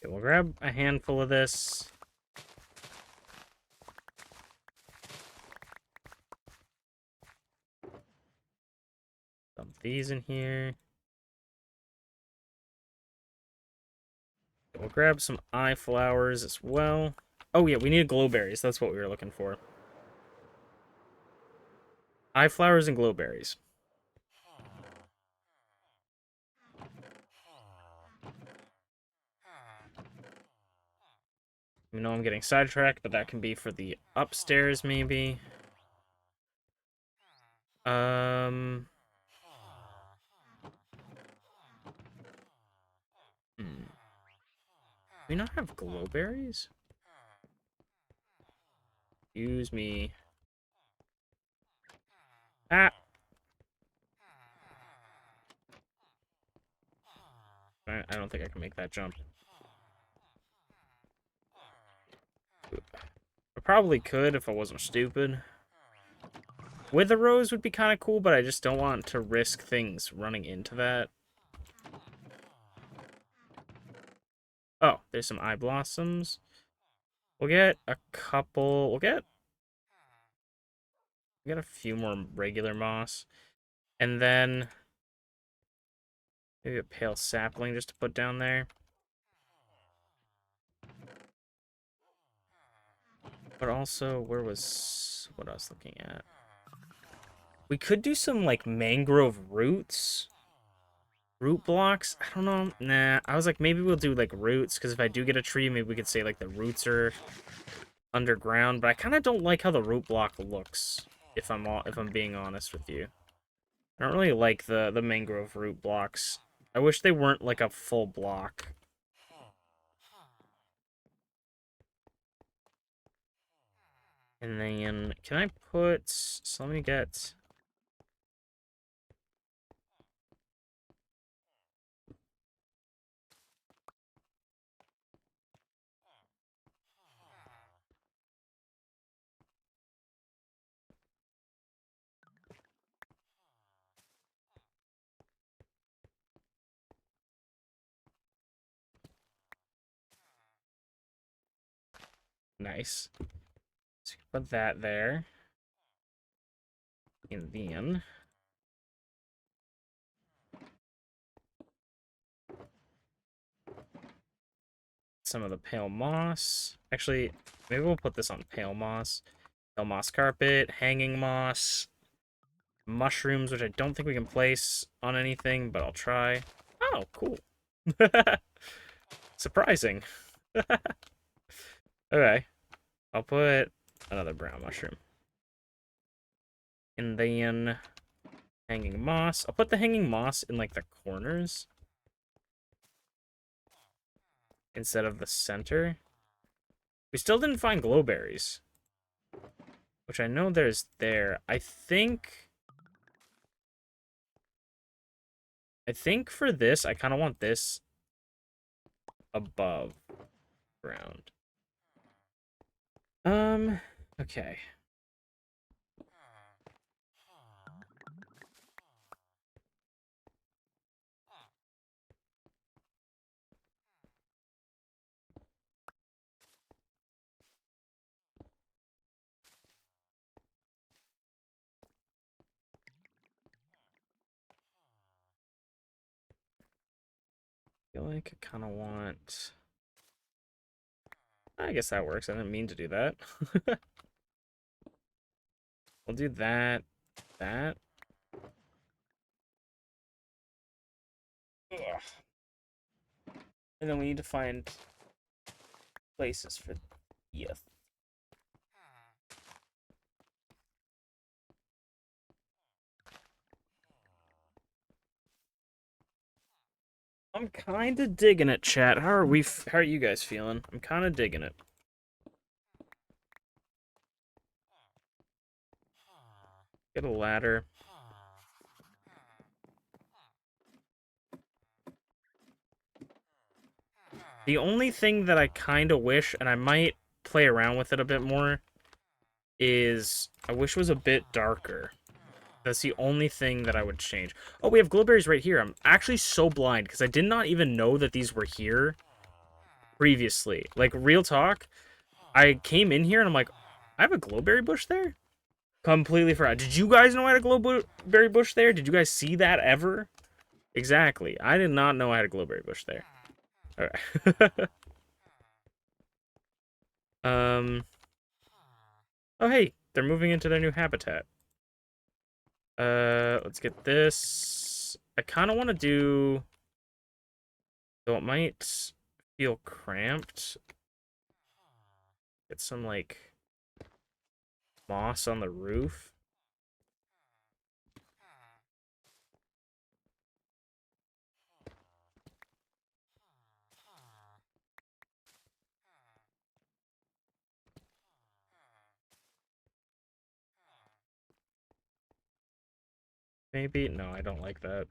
Okay, we'll grab a handful of this. Dump these in here. We'll grab some eye flowers as well. Oh yeah, we need glowberries. That's what we were looking for. Eye flowers and glowberries. I know I'm getting sidetracked, but that can be for the upstairs, maybe. Um... Hmm. Do we not have glowberries? Excuse me. Ah! I don't think I can make that jump. I probably could if I wasn't stupid. With a rose would be kind of cool, but I just don't want to risk things running into that. Oh, there's some eye blossoms. We'll get a couple. We'll get a few more regular moss. And then maybe a pale sapling just to put down there. But also, what I was looking at? We could do some, like, mangrove roots. Root blocks? I don't know. Nah, I was like, maybe we'll do, like, roots, because if I do get a tree, maybe we could say, like, the roots are underground. But I kind of don't like how the root block looks, if I'm being honest with you. I don't really like the mangrove root blocks. I wish they weren't, like, a full block. And then, can I put... So let me get... Nice. So put that there. And then... some of the pale moss. Actually, maybe we'll put this on pale moss. Pale moss carpet, hanging moss, mushrooms, which I don't think we can place on anything, but I'll try. Oh, cool. Surprising. Okay. I'll put another brown mushroom. And then hanging moss. I'll put the hanging moss in, like, the corners instead of the center. We still didn't find glowberries, which I know there's there. I think for this, I kind of want this above ground. Okay. I feel like I kind of want... I guess that works. I didn't mean to do that. We'll do that. That. Ugh. And then we need to find places for... Yes. I'm kind of digging it, chat. How are you guys feeling? I'm kind of digging it. Get a ladder. The only thing that I kind of wish, and I might play around with it a bit more, is I wish it was a bit darker. That's the only thing that I would change. Oh, we have glowberries right here. I'm actually so blind because I did not even know that these were here previously. Like, real talk, I came in here and I'm like, I have a glowberry bush there? Completely forgot. Did you guys know I had a glowberry bush there? Did you guys see that ever? Exactly. I did not know I had a glowberry bush there. Alright. um. Oh, hey. They're moving into their new habitat. Let's get this. I kind of want to do... Though it might feel cramped. Get some, like, moss on the roof. Maybe? No, I don't like that.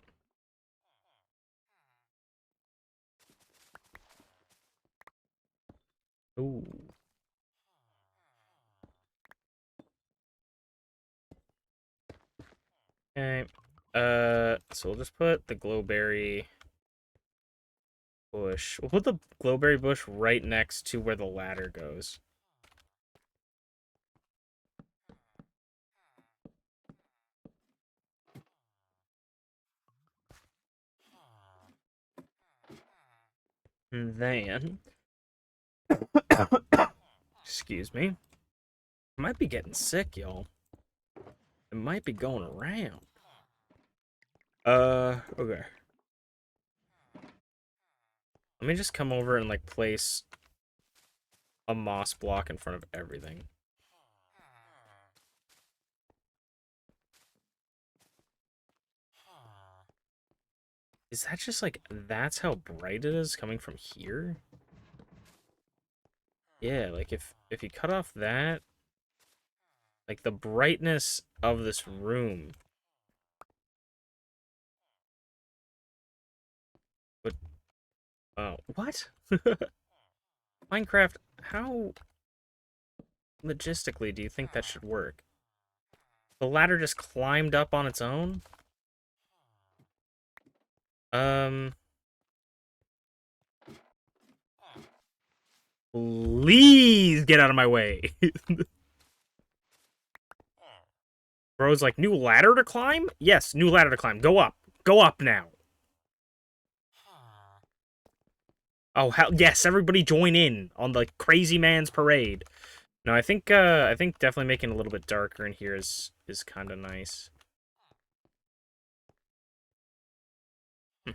Ooh. Okay. So we'll just put the glowberry bush. We'll put the glowberry bush right next to where the ladder goes. And then, excuse me, I might be getting sick, y'all. It might be going around. Okay. Let me just come over and, like, place a moss block in front of everything. Is that just, like, that's how bright it is coming from here? Yeah, like, if you cut off that, like, the brightness of this room would... Oh, what? Minecraft, how logistically do you think that should work? The ladder just climbed up on its own? Um, please get out of my way. Bro's like, new ladder to climb? Yes, new ladder to climb. Go up. Go up now. Oh, hell, yes, everybody join in on the crazy man's parade. No, I think definitely making it a little bit darker in here is kind of nice. Hm.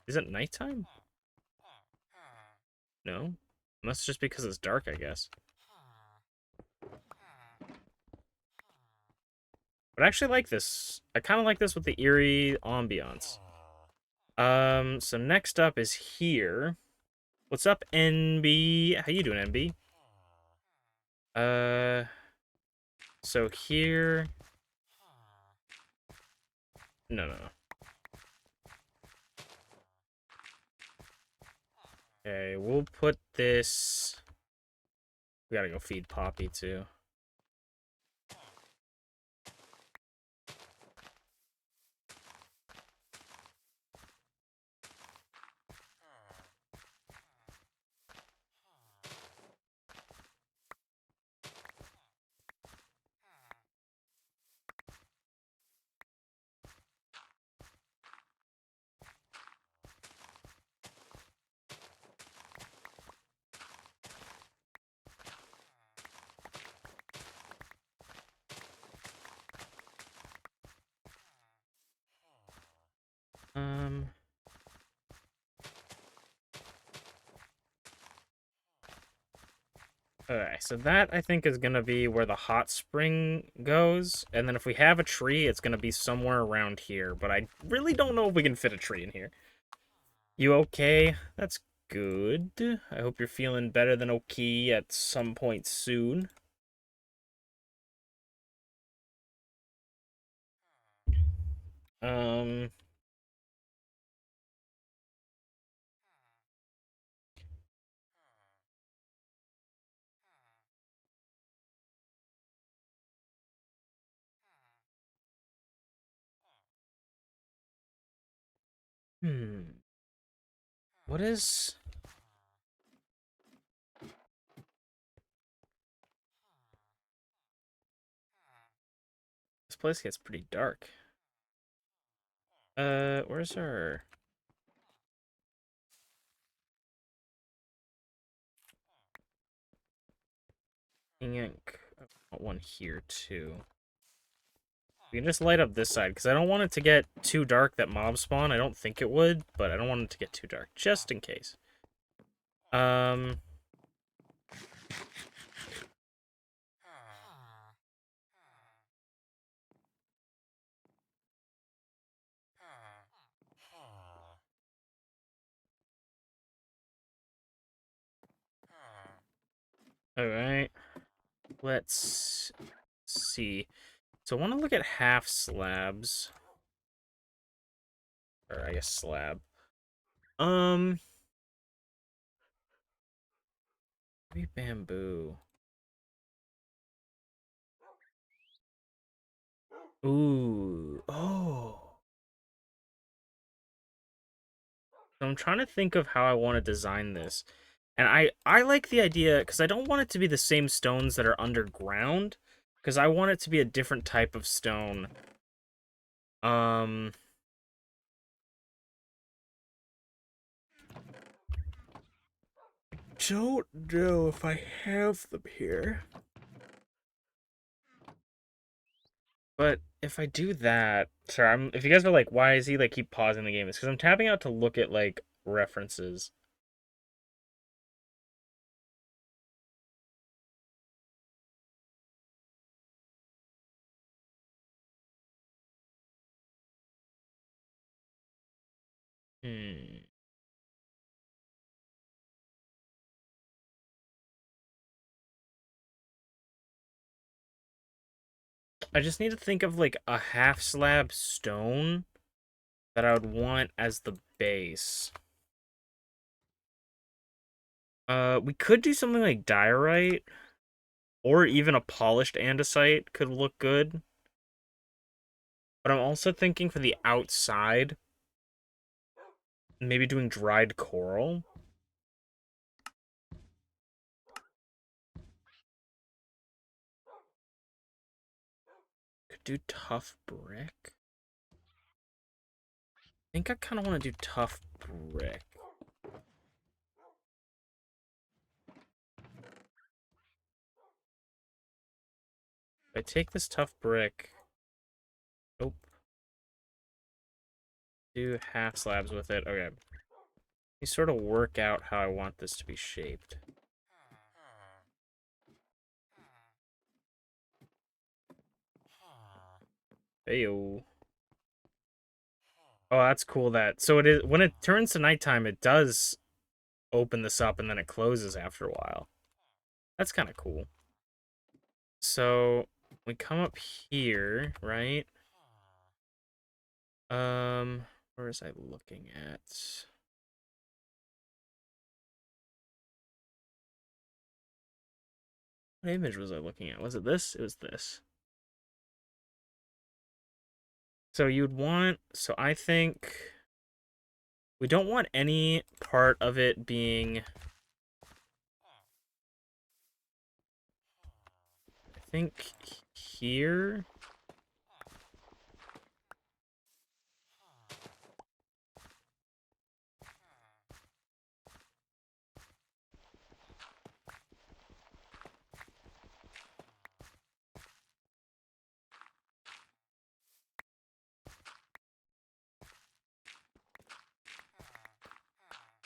Is it nighttime? No? That's just because it's dark, I guess. But I actually like this. I kind of like this with the eerie ambiance. So next up is here. What's up, NB? How you doing, NB? Uh, so here... No, no, no. Okay, we'll put this... We gotta go feed Poppy, too. Um... Okay, so that, I think, is gonna be where the hot spring goes. And then if we have a tree, it's gonna be somewhere around here. But I really don't know if we can fit a tree in here. You okay? That's good. I hope you're feeling better than okay at some point soon. Um... What is... This place gets pretty dark. Where's our... ink? I want one here, too. We can just light up this side, because I don't want it to get too dark that mob spawn. I don't think it would, but I don't want it to get too dark, just in case. Alright. Let's see. So I want to look at half slabs. Or I guess slab. Maybe bamboo. Ooh. Oh. So I'm trying to think of how I want to design this. And I like the idea, because I don't want it to be the same stones that are underground. Because I want it to be a different type of stone. Don't know if I have them here. But if I do that, sorry, if you guys are like, why is he like keep pausing the game? It's because I'm tapping out to look at like references. Hmm. I just need to think of like a half slab stone that I would want as the base. We could do something like diorite, or even a polished andesite could look good. But I'm also thinking for the outside, maybe doing dried coral. Could do tough brick. I think I kind of want to do tough brick. If I take this tough brick, nope, do half slabs with it. Okay. You sort of work out how I want this to be shaped. Heyo. Oh, that's cool. So it is when it turns to nighttime, it does open this up and then it closes after a while. That's kind of cool. So we come up here, right? Where was I looking at? What image was I looking at? Was it this? It was this. So I think we don't want any part of it being, I think here.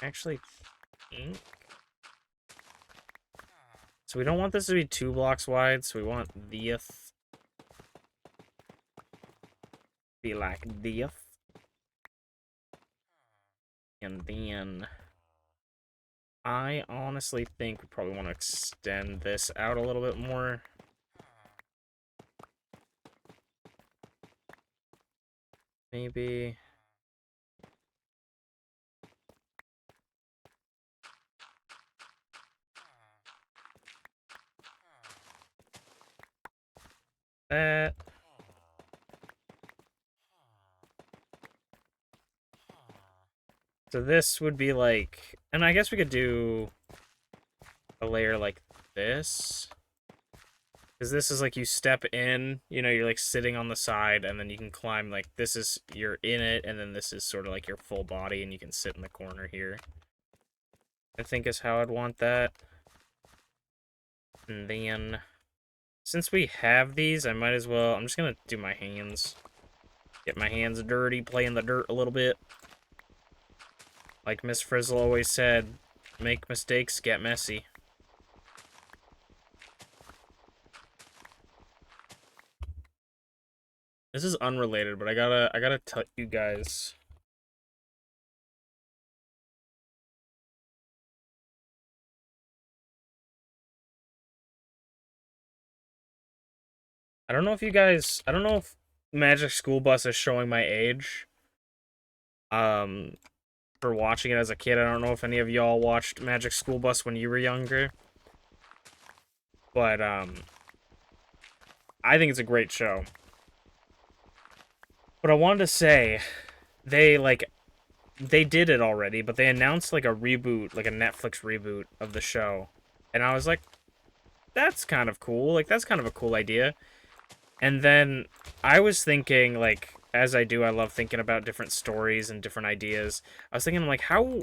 Actually think. So we don't want this to be 2 blocks wide, so we want this be like this. And then I honestly think we probably want to extend this out a little bit more. Maybe that. So this would be like, and I guess we could do a layer like this. Because this is like you step in, you know, you're like sitting on the side, and then you can climb, like, this is, you're in it, and then this is sort of like your full body, and you can sit in the corner here. I think is how I'd want that. And then, since we have these, I might as well, I'm just gonna do my hands. Get my hands dirty, play in the dirt a little bit. Like Miss Frizzle always said, make mistakes, get messy. This is unrelated, but I gotta tell you guys. I don't know if you guys, I don't know if Magic School Bus is showing my age. Um, for watching it as a kid, I don't know if any of y'all watched Magic School Bus when you were younger. But, I think it's a great show. But I wanted to say, they, like, they did it already, but they announced, like, a reboot, like a Netflix reboot of the show. And I was like, that's kind of cool. Like, that's kind of a cool idea. And then I was thinking, like, as I do, I love thinking about different stories and different ideas. I was thinking, like, how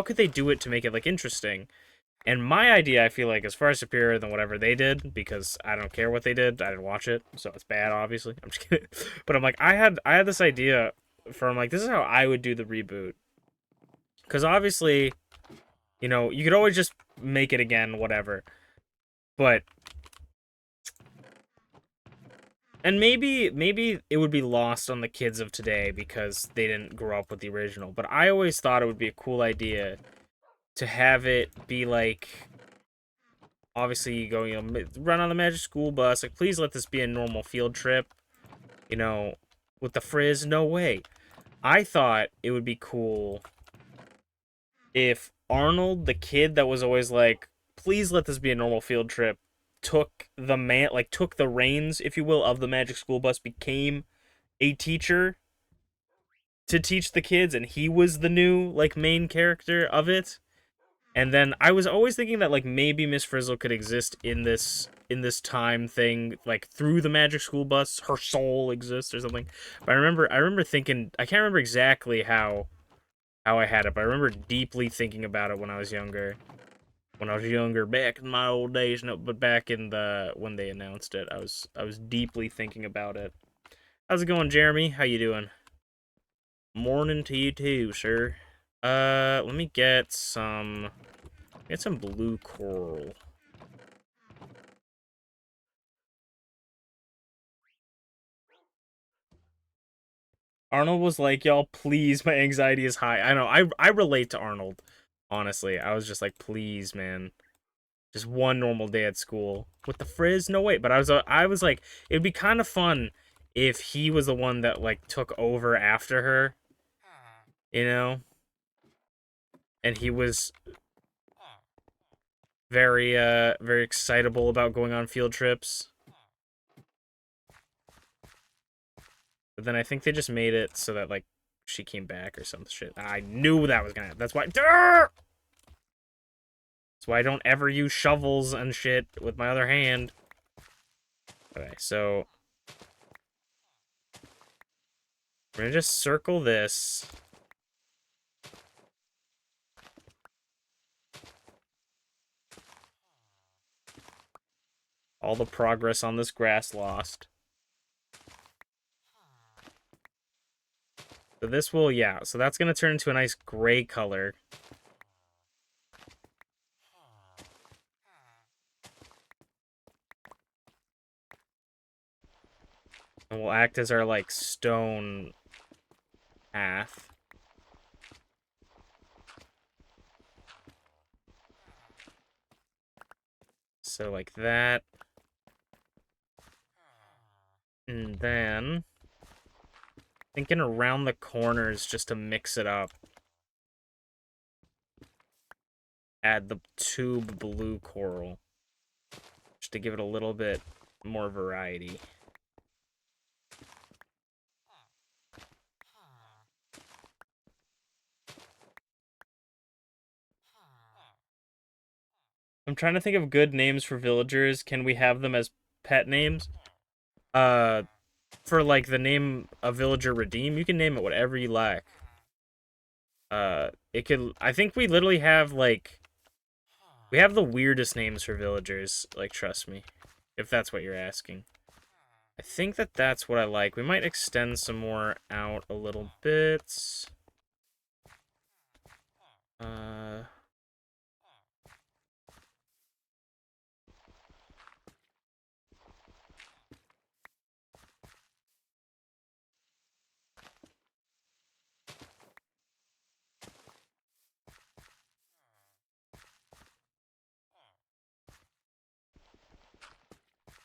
could they do it to make it, like, interesting? And my idea, I feel like, is far superior than whatever they did, because I don't care what they did. I didn't watch it, so it's bad, obviously. I'm just kidding. But I'm like, I had this idea for, I'm like, this is how I would do the reboot. Because obviously, you know, you could always just make it again, whatever. But, and maybe it would be lost on the kids of today because they didn't grow up with the original. But I always thought it would be a cool idea to have it be like, obviously you go, you know, run on the Magic School Bus, like, please let this be a normal field trip, you know, with the frizz. No way. I thought it would be cool if Arnold, the kid that was always like, please let this be a normal field trip, took the reins, if you will, of the Magic School Bus, became a teacher to teach the kids, and he was the new, like, main character of it. And then I was always thinking that, like, maybe Miss Frizzle could exist in this time thing, like, through the Magic School Bus, her soul exists or something. But I remember thinking, I can't remember exactly how I had it, but I remember deeply thinking about it when I was younger. When I was younger, back in my old days, no, but back in the when they announced it, I was deeply thinking about it. How's it going, Jeremy? How you doing? Morning to you too, sir. Let me get some blue coral. Arnold was like, y'all, please, my anxiety is high. I know, I relate to Arnold. Honestly, I was just like, please, man. Just one normal day at school. With the frizz? No, wait, but I was like, it'd be kind of fun if he was the one that, like, took over after her, you know? And he was very excitable about going on field trips. But then I think they just made it so that, like, she came back or some shit. I knew that was gonna happen. That's why. That's why I don't ever use shovels and shit with my other hand. Okay, so we're gonna just circle this. All the progress on this grass lost. So this will, yeah, so that's gonna turn into a nice gray color. And will act as our, like, stone path. So like that. And then thinking around the corners just to mix it up. Add the tube blue coral. Just to give it a little bit more variety. I'm trying to think of good names for villagers. Can we have them as pet names? Uh, for like the name a villager redeem, you can name it whatever you like. It could. I think we literally have like we have the weirdest names for villagers. Like, trust me, if that's what you're asking. I think that that's what I like. We might extend some more out a little bit. Uh,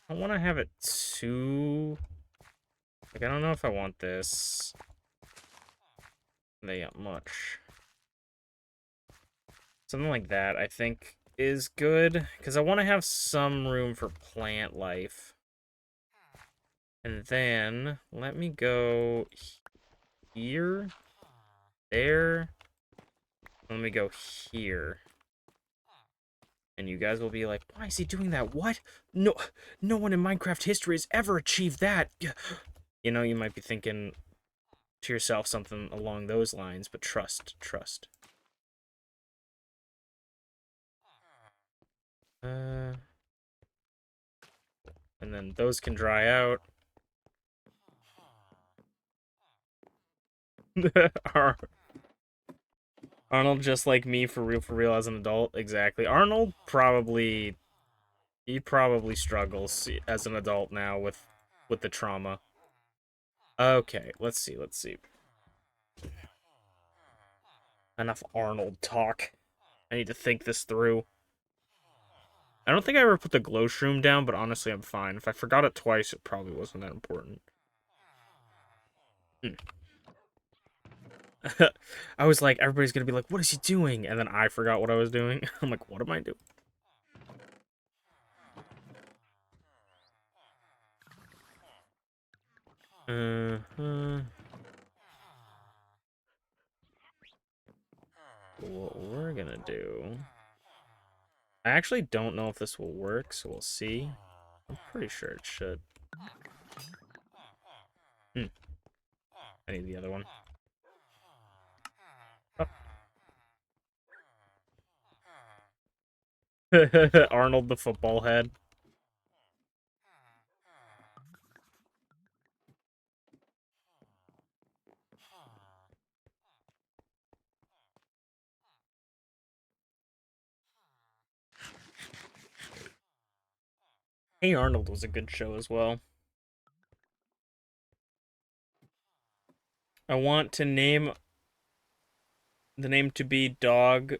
I want to have it too. Like, I don't know if I want this that much. Something like that, I think, is good. Because I want to have some room for plant life. And then, let me go here, there. Let me go here. And you guys will be like, why is he doing that? What? No, no one in Minecraft history has ever achieved that. You know, you might be thinking to yourself something along those lines, but trust, trust. And then those can dry out. Arnold just like me for real as an adult. Exactly. Arnold probably he probably struggles as an adult now with the trauma. Okay, let's see, let's see. Enough Arnold talk. I need to think this through. I don't think I ever put the glow shroom down, but honestly, I'm fine. If I forgot it twice, it probably wasn't that important. Hmm. I was like, everybody's gonna be like, what is he doing? And then I forgot what I was doing. I'm like, what am I doing? Uh-huh. What we're gonna do... I actually don't know if this will work, so we'll see. I'm pretty sure it should. Hmm. I need the other one. Oh. Arnold the football head. Hey Arnold was a good show as well. I want to name the name to be Dog.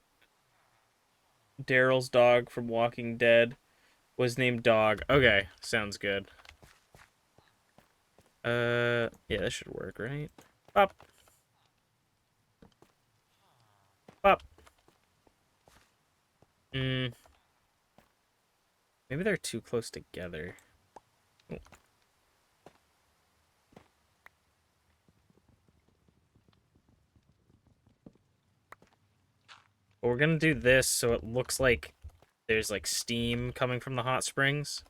Daryl's dog from Walking Dead was named Dog. Okay, sounds good. Yeah, that should work, right? Pop. Pop. Hmm. Maybe they're too close together. Oh. But we're gonna do this so it looks like there's like steam coming from the hot springs.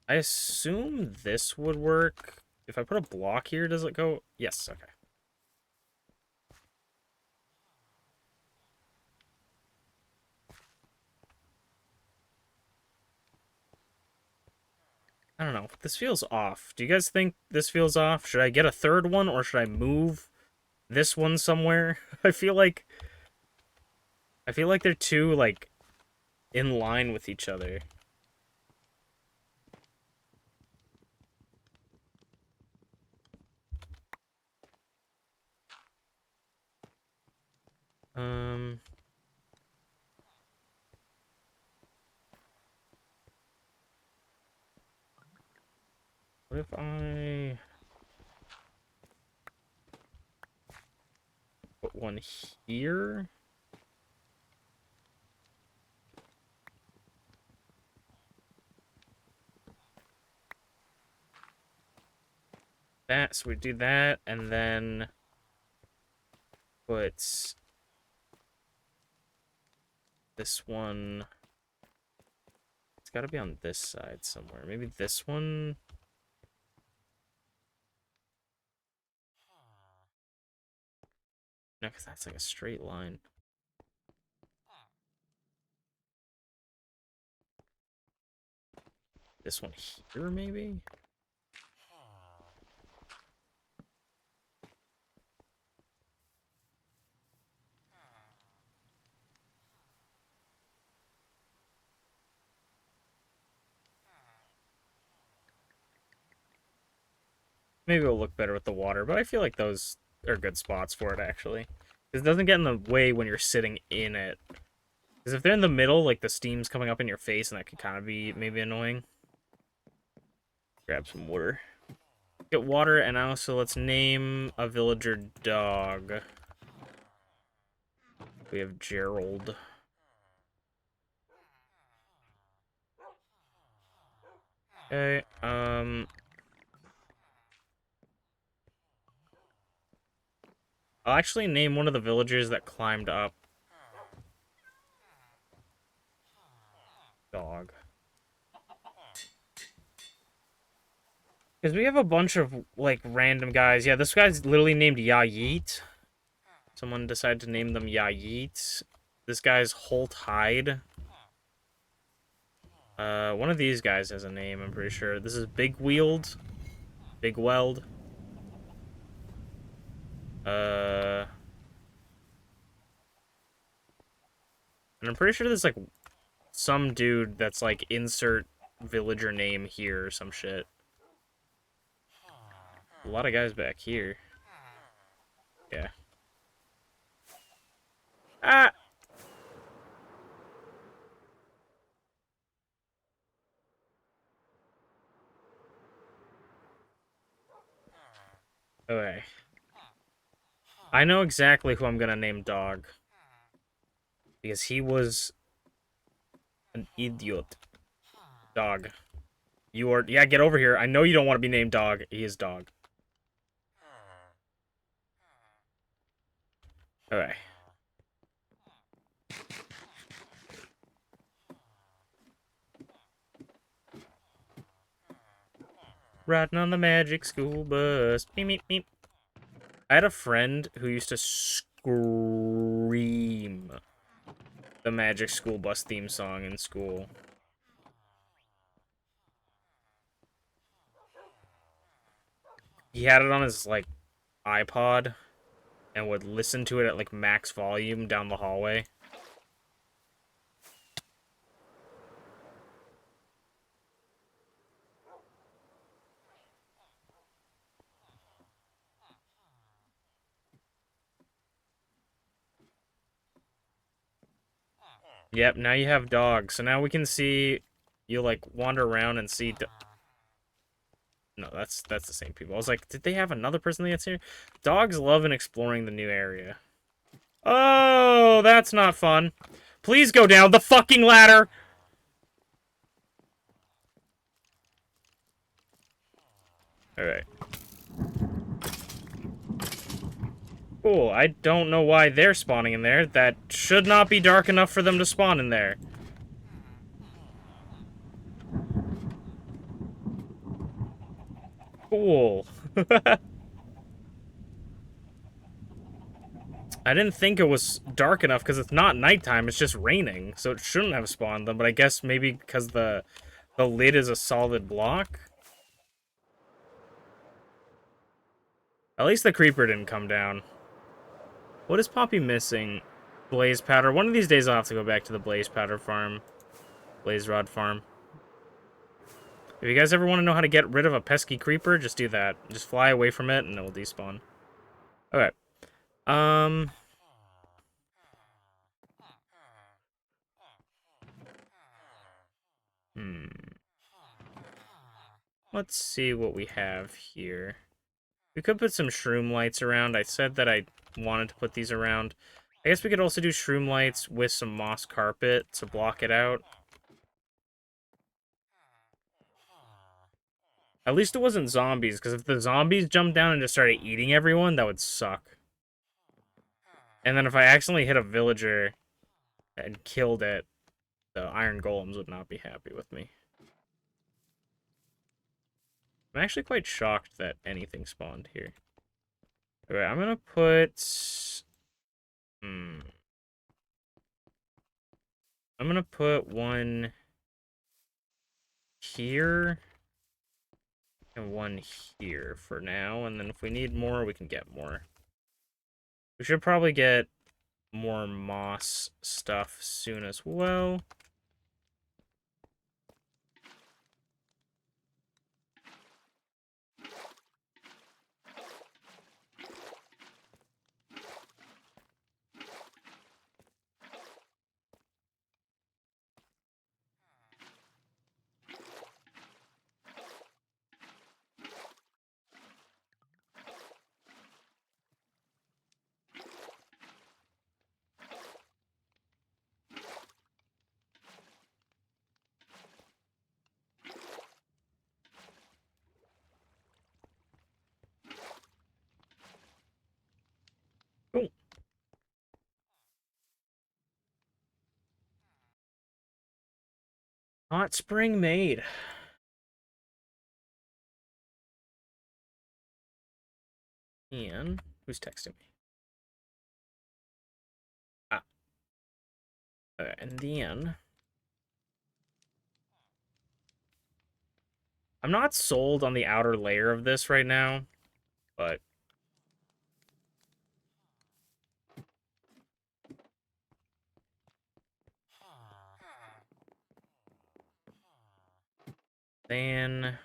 I assume this would work. If I put a block here, does it go? Yes, okay. I don't know. This feels off. Do you guys think this feels off? Should I get a third one or should I move this one somewhere? I feel like they're too like in line with each other. Um what if I put one here? That, so we do that and then put This one... It's gotta be on this side somewhere. Maybe this one? No, because that's like a straight line. This one here, maybe? Maybe it'll look better with the water, but I feel like those are good spots for it, actually. Because it doesn't get in the way when you're sitting in it. Because if they're in the middle, like, the steam's coming up in your face, and that could kind of be maybe annoying. Grab some water. Get water, and also let's name a villager dog. We have Gerald. Okay, I'll actually name one of the villagers that climbed up. Dog. Because we have a bunch of, like, random guys. Yeah, this guy's literally named Yayeet. Someone decided to name them Yayeet. This guy's Holt Hyde. One of these guys has a name, I'm pretty sure. This is Big Wheeled. Big Weld. And I'm pretty sure there's, like, some dude that's, like, insert villager name here or some shit. A lot of guys back here. Yeah. Ah! Okay. I know exactly who I'm gonna name dog. Because he was an idiot. Dog. You are... Yeah, get over here. I know you don't want to be named dog. He is dog. Okay. Riding on the magic school bus. Beep, beep, beep. I had a friend who used to scream the magic school bus theme song in school. He had it on his, like, iPod and would listen to it at, like, max volume down the hallway. Yep, now you have dogs. So now we can see... You, like, wander around and see... No, that's the same people. I was like, did they have another person that's here? Dogs love exploring the new area. Oh, that's not fun. Please go down the fucking ladder! Alright. Cool, I don't know why they're spawning in there. That should not be dark enough for them to spawn in there. Cool. I didn't think it was dark enough because it's not nighttime, it's just raining. So it shouldn't have spawned them, but I guess maybe because the lid is a solid block? At least the creeper didn't come down. What is Poppy missing? Blaze powder. One of these days I'll have to go back to the blaze powder farm. Blaze rod farm. If you guys ever want to know how to get rid of a pesky creeper, just do that. Just fly away from it and it will despawn. Okay. Let's see what we have here. We could put some shroom lights around. I said that I wanted to put these around. I guess we could also do shroom lights with some moss carpet to block it out. At least it wasn't zombies, because if the zombies jumped down and just started eating everyone, that would suck. And then if I accidentally hit a villager... and killed it, the iron golems would not be happy with me. I'm actually quite shocked that anything spawned here. Okay, I'm gonna put... I'm gonna put one here and one here for now, and then if we need more, we can get more. We should probably get more moss stuff soon as well. Cool. Hot spring made. And who's texting me? Ah. Okay, and then I'm not sold on the outer layer of this right now, but then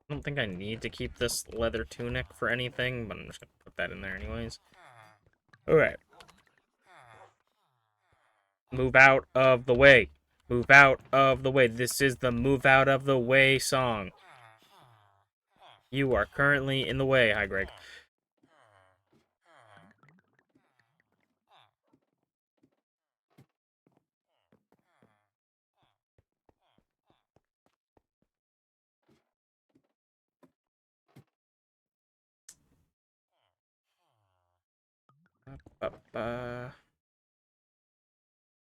I don't think I need to keep this leather tunic for anything, but I'm just gonna put that in there anyways. Alright. Move out of the way. Move out of the way. This is the move out of the way song. You are currently in the way. Hi, Greg.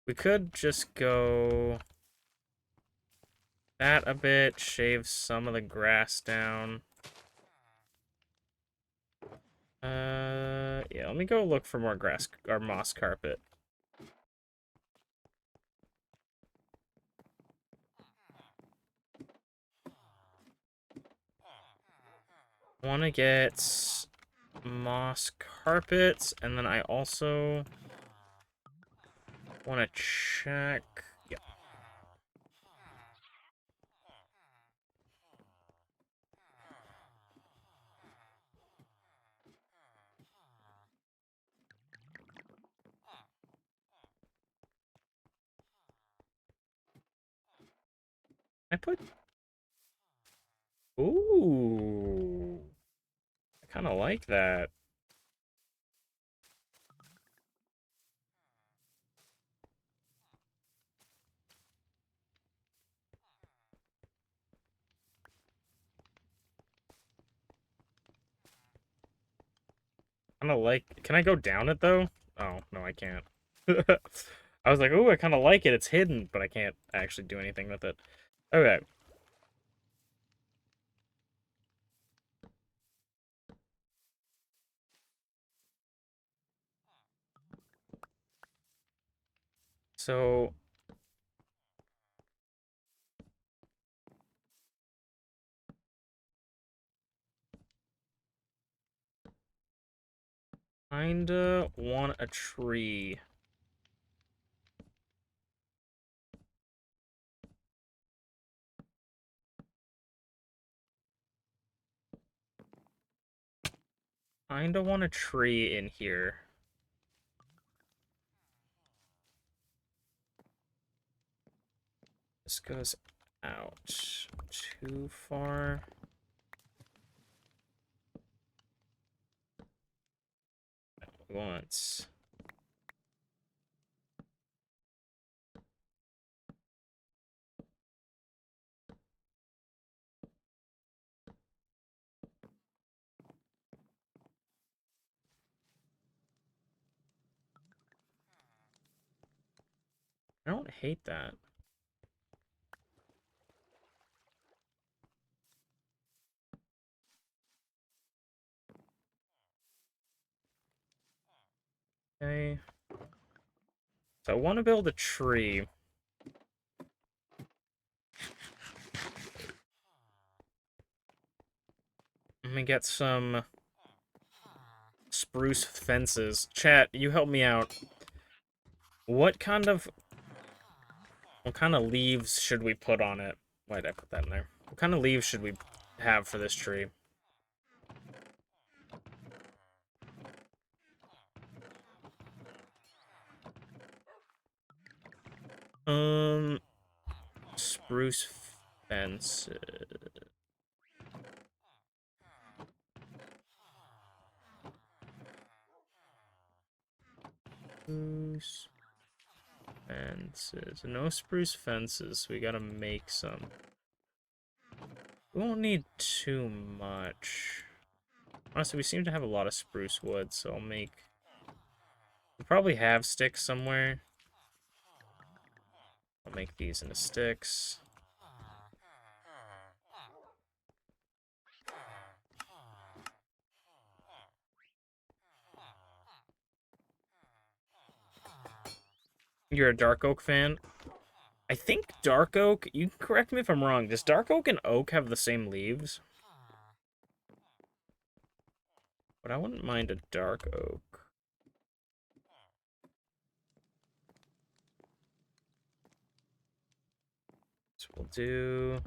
We could just go that a bit, shave some of the grass down. Yeah, let me go look for more grass or moss carpet. Want to get moss carpets, and then I also want to check. Yeah. I put. Ooh. I kind of like that. Kind of like. Can I go down it though? Oh no, I can't. I was like, ooh, I kind of like it. It's hidden, but I can't actually do anything with it. Okay. So kinda want a tree. Kinda want a tree in here. This goes out too far. Once. I don't hate that. Okay. So I want to build a tree. Let me get some spruce fences. Chat, you help me out. What kind of leaves should we put on it? Why did I put that in there? What kind of leaves should we have for this tree? Spruce fences. Spruce fences. No spruce fences. We gotta make some. We won't need too much. Honestly, we seem to have a lot of spruce wood, so I'll make... We probably have sticks somewhere. I'll make these into sticks. You're a dark oak fan? I think dark oak, you can correct me if I'm wrong, does dark oak and oak have the same leaves? But I wouldn't mind a dark oak. So we'll do...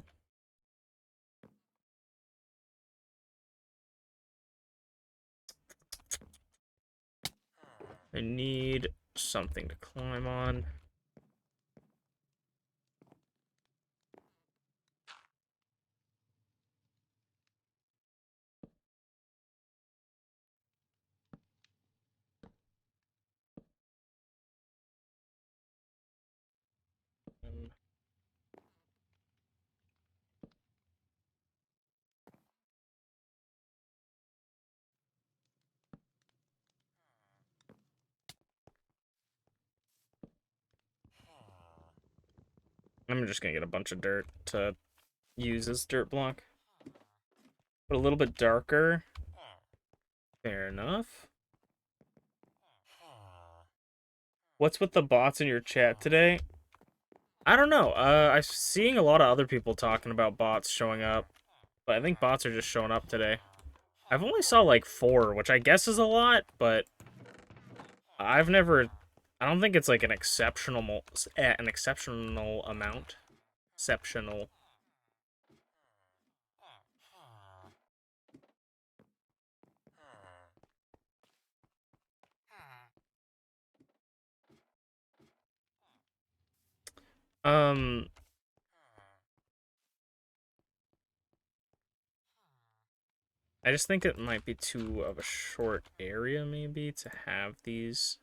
I need something to climb on. I'm just gonna get a bunch of dirt to use as dirt block. But a little bit darker. Fair enough. What's with the bots in your chat today? I don't know. I'm seeing a lot of other people talking about bots showing up. But I think bots are just showing up today. I've only saw like 4, which I guess is a lot, but I've never... I don't think it's like an exceptional amount. Exceptional. Um, I just think it might be too of a short area, maybe, to have these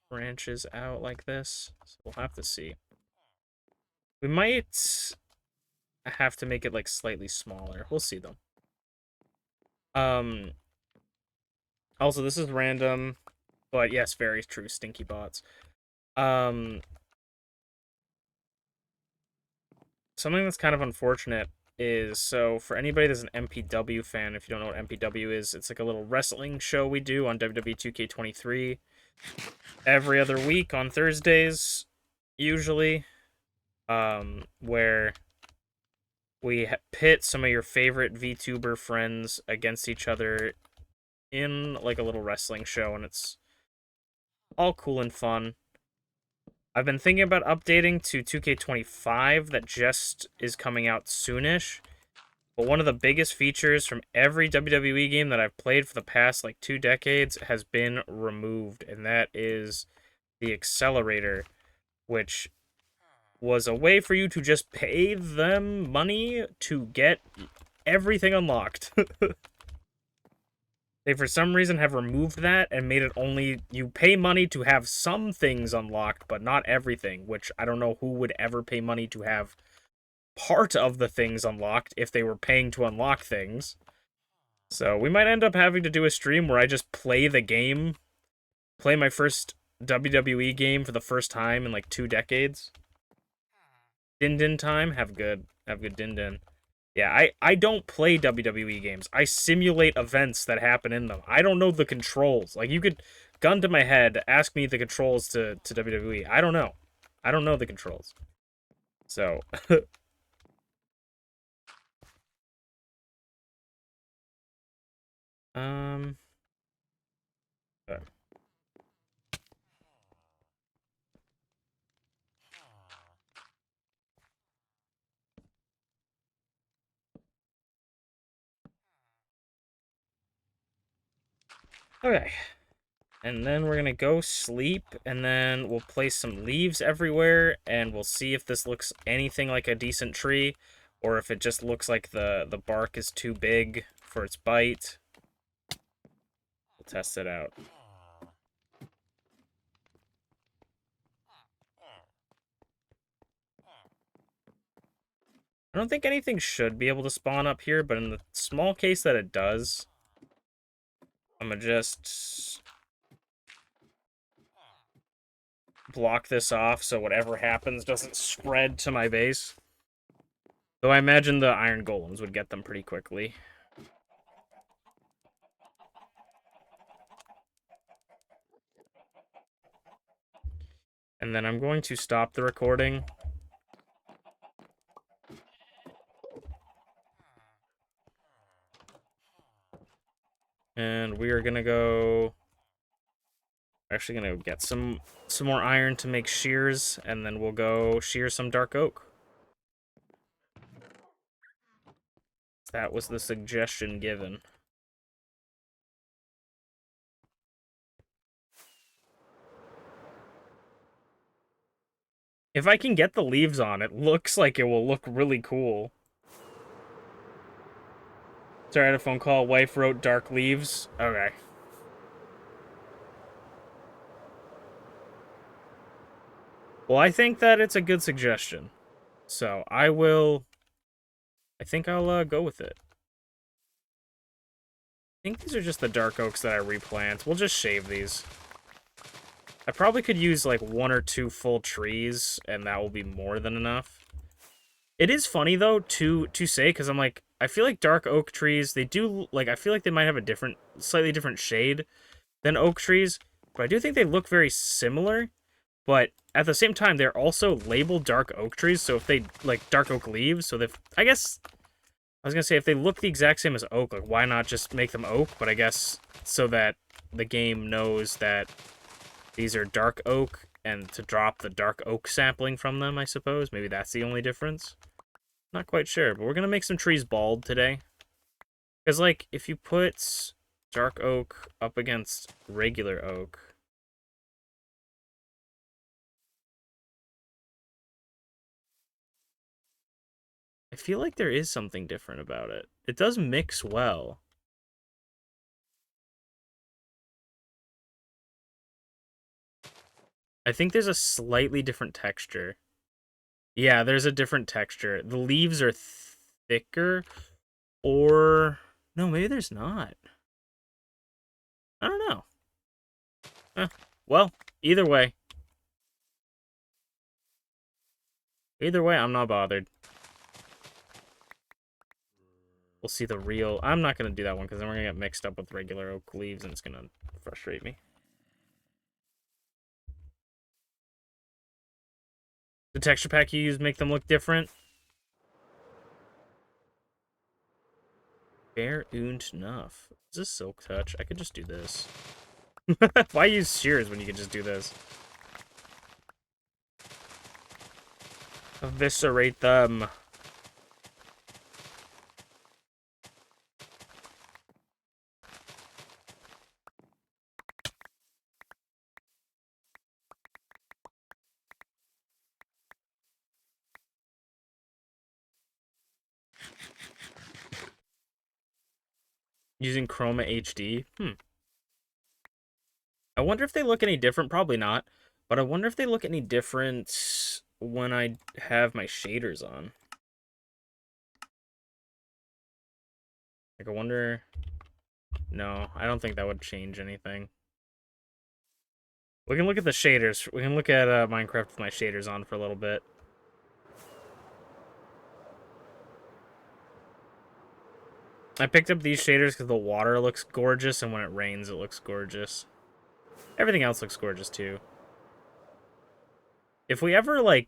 branches out like this. So we'll have to see. We might have to make it, like, slightly smaller. We'll see, though. Also, this is random, but yes, very true, stinky bots. Something that's kind of unfortunate is, so for anybody that's an MPW fan, if you don't know what MPW is, it's like a little wrestling show we do on WWE 2K23 every other week on Thursdays, usually, where we pit some of your favorite VTuber friends against each other in like a little wrestling show, and it's all cool and fun. I've been thinking about updating to 2K25 that just is coming out soonish. But one of the biggest features from every WWE game that I've played for the past like 2 decades has been removed, and that is the accelerator, which was a way for you to just pay them money to get everything unlocked. They, for some reason, have removed that and made it only you pay money to have some things unlocked, but not everything, which I don't know who would ever pay money to have part of the things unlocked if they were paying to unlock things. So we might end up having to do a stream where I just play the game, play my first WWE game for the first time in like 2 decades. Din Din time, have good Din Din. Yeah, I don't play WWE games. I simulate events that happen in them. I don't know the controls. Like you could gun to my head, ask me the controls to WWE. I don't know. I don't know the controls. So um okay. Okay. And then we're gonna go sleep, and then we'll place some leaves everywhere, and we'll see if this looks anything like a decent tree, or if it just looks like the bark is too big for its bite. We'll test it out. I don't think anything should be able to spawn up here, but in the small case that it does, I'm gonna just block this off so whatever happens doesn't spread to my base. Though I imagine the iron golems would get them pretty quickly. And then I'm going to stop the recording. And we are gonna go... Actually gonna get some more iron to make shears, and then we'll go shear some dark oak. That was the suggestion given. If I can get the leaves on, it looks like it will look really cool. Sorry, I had a phone call. Wife wrote dark leaves. Okay. Well, I think that it's a good suggestion. So I think I'll go with it. I think these are just the dark oaks that I replant. We'll just shave these. I probably could use like 1 or 2 full trees, and that will be more than enough. It is funny though to say, because I'm like, I feel like dark oak trees, they do like, I feel like they might have a slightly different shade than oak trees, but I do think they look very similar. But at the same time, they're also labeled dark oak trees, so if they like dark oak leaves, so if I guess I was gonna say if they look the exact same as oak, like why not just make them oak? But I guess so that the game knows that these are dark oak, and to drop the dark oak sapling from them, I suppose. Maybe that's the only difference. Not quite sure, but we're gonna make some trees bald today. Because, like, if you put dark oak up against regular oak... I feel like there is something different about it. It does mix well. I think there's a slightly different texture. Yeah, there's a different texture. The leaves are thicker, or... No, maybe there's not. I don't know. Well, either way. Either way, I'm not bothered. We'll see the real... I'm not going to do that one, because then we're going to get mixed up with regular oak leaves, and it's going to frustrate me. The texture pack you use make them look different? Fair und enough. Is this silk touch? I could just do this. Why use shears when you can just do this? Eviscerate them. Using Chroma HD? I wonder if they look any different. Probably not. But I wonder if they look any different when I have my shaders on. Like, I wonder... No, I don't think that would change anything. We can look at the shaders. We can look at Minecraft with my shaders on for a little bit. I picked up these shaders because the water looks gorgeous, and when it rains, it looks gorgeous. Everything else looks gorgeous, too. If we ever, like,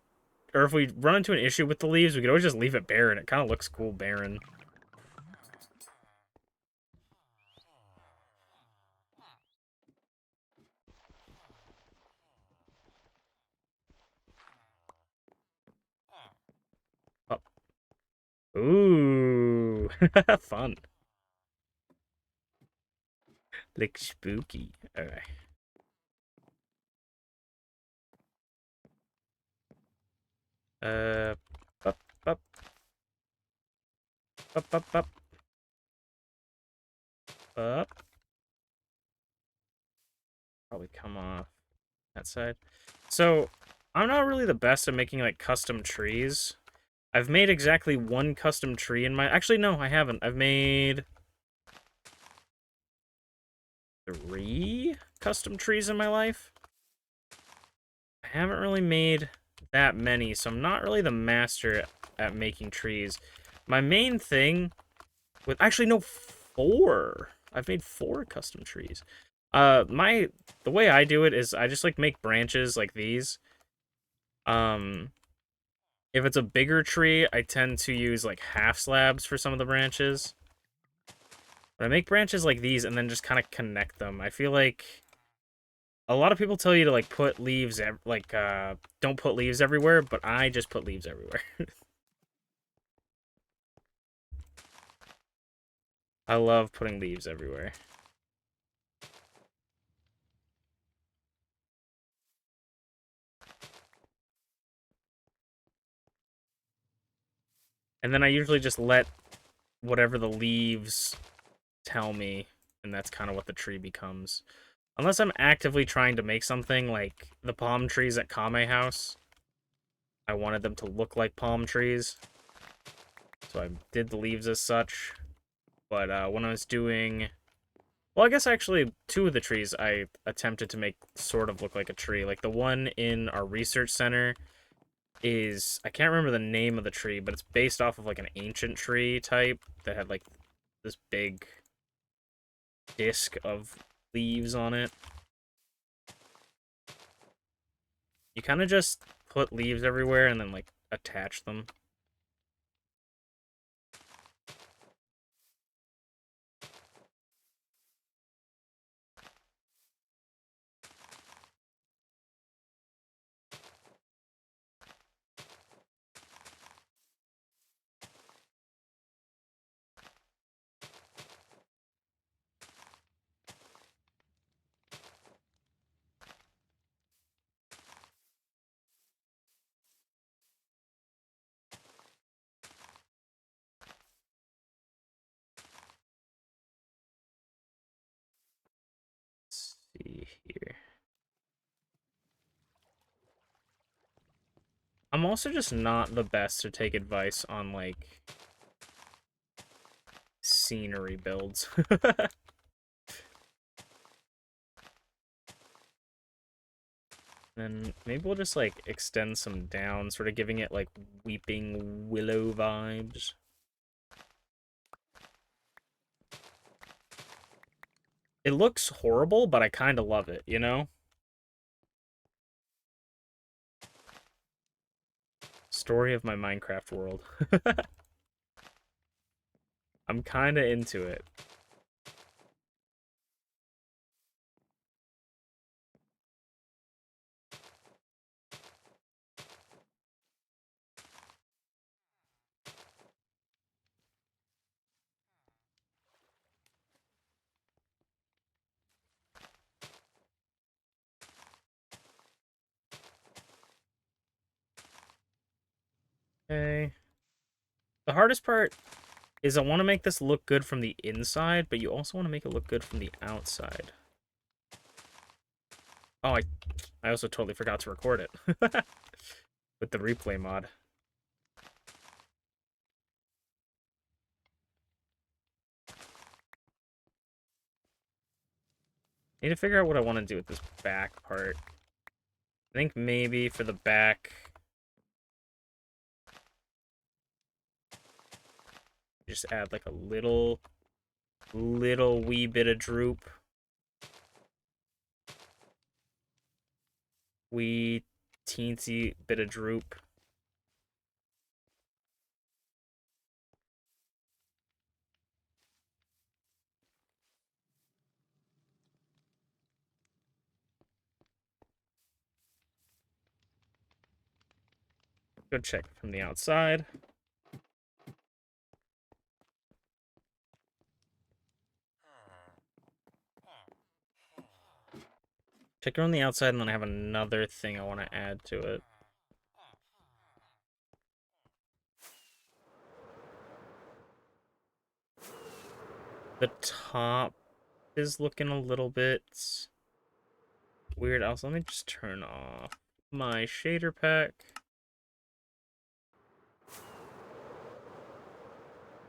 or if we run into an issue with the leaves, we could always just leave it barren. It kind of looks cool barren. Oh. Ooh. Fun. Like spooky. Okay. Up, up, up, up, up, up. Probably come off that side. So, I'm not really the best at making, like, custom trees. I've made exactly one custom tree in my... Actually, no, I haven't. I've made 3 custom trees in my life. I haven't really made that many, so I'm not really the master at making trees. My main thing with... Actually, no, 4. I've made 4 custom trees. The way I do it is I just, like, make branches like these. If it's a bigger tree, I tend to use, like, half slabs for some of the branches. But I make branches like these and then just kind of connect them. I feel like a lot of people tell you to, like, put leaves, don't put leaves everywhere, but I just put leaves everywhere. I love putting leaves everywhere. And then I usually just let whatever the leaves tell me, and that's kind of what the tree becomes. Unless I'm actively trying to make something like the palm trees at Kame House. I wanted them to look like palm trees. So I did the leaves as such. But when I was doing... Well, I guess actually 2 of the trees I attempted to make sort of look like a tree. Like the one in our research center is... I can't remember the name of the tree, but it's based off of like an ancient tree type that had like this big disc of leaves on it. You kind of just put leaves everywhere and then like attach them. Let's see here. I'm also just not the best to take advice on, like, scenery builds. Then maybe we'll just, like, extend some down, sort of giving it, like, Weeping Willow vibes. It looks horrible, but I kind of love it, you know? Story of my Minecraft world. I'm kind of into it. Okay. The hardest part is I want to make this look good from the inside, but you also want to make it look good from the outside. Oh, I also totally forgot to record it. With the replay mod. Need to figure out what I want to do with this back part. I think maybe for the back, just add like a little wee bit of droop. Wee teensy bit of droop. Go check from the outside. Check it on the outside, and then I have another thing I want to add to it. The top is looking a little bit weird. Also, let me just turn off my shader pack.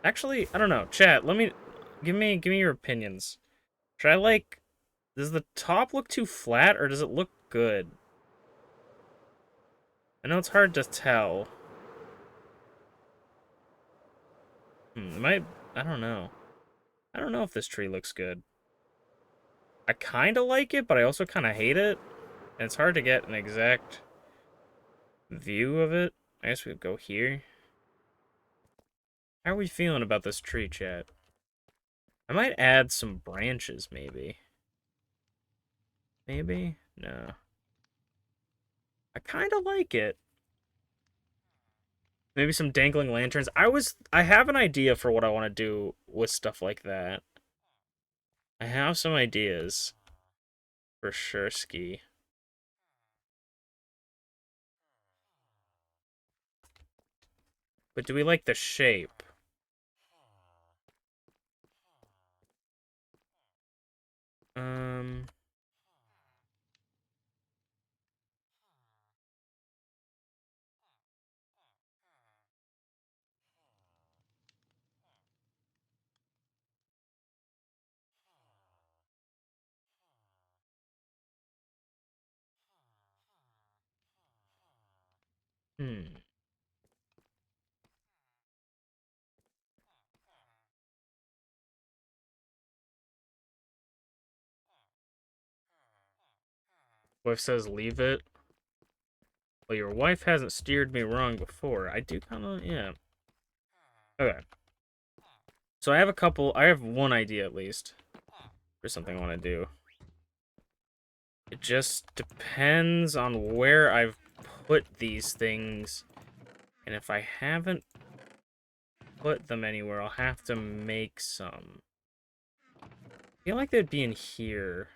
Actually, I don't know. Chat, give me your opinions. Should I like, does the top look too flat or does it look good? I know it's hard to tell. I don't know. I don't know if this tree looks good. I kind of like it, but I also kind of hate it. And it's hard to get an exact view of it. I guess we could go here. How are we feeling about this tree, chat? I might add some branches, maybe. Maybe? No. I kind of like it. Maybe some dangling lanterns. I have an idea for what I want to do with stuff like that. I have some ideas. For sure, ski. But do we like the shape? Um... Hmm. Wife says leave it. Well, your wife hasn't steered me wrong before. I do kind of, yeah. Okay. So I have one idea at least for something I want to do. It just depends on where I've put these things. And if I haven't put them anywhere, I'll have to make some. I feel like they'd be in here.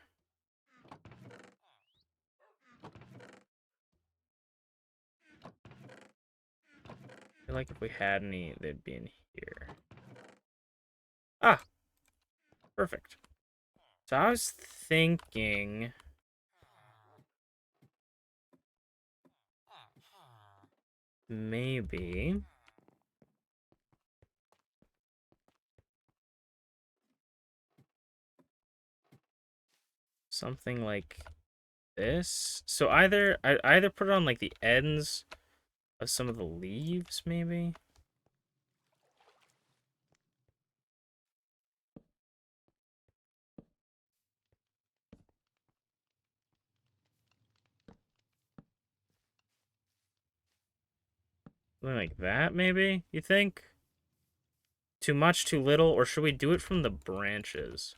I feel like if we had any, they'd be in here. Ah! Perfect. So I was thinking... maybe... something like this. So I either put it on like the ends of some of the leaves, maybe. Something like that, maybe, you think? Too much, too little, or should we do it from the branches?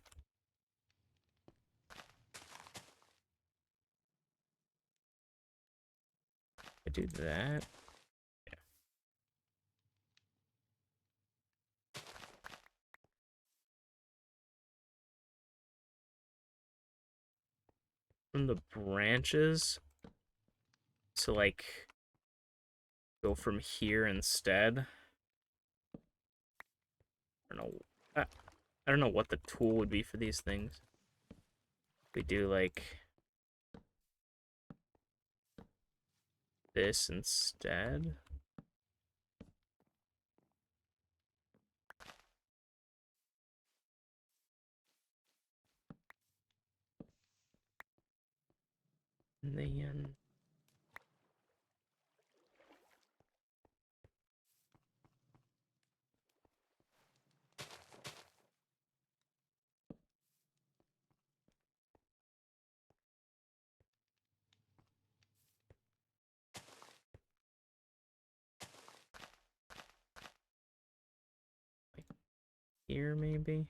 I do that. Yeah. From the branches to like go from here instead. I don't know. I don't know what the tool would be for these things. We do like this instead. then here maybe.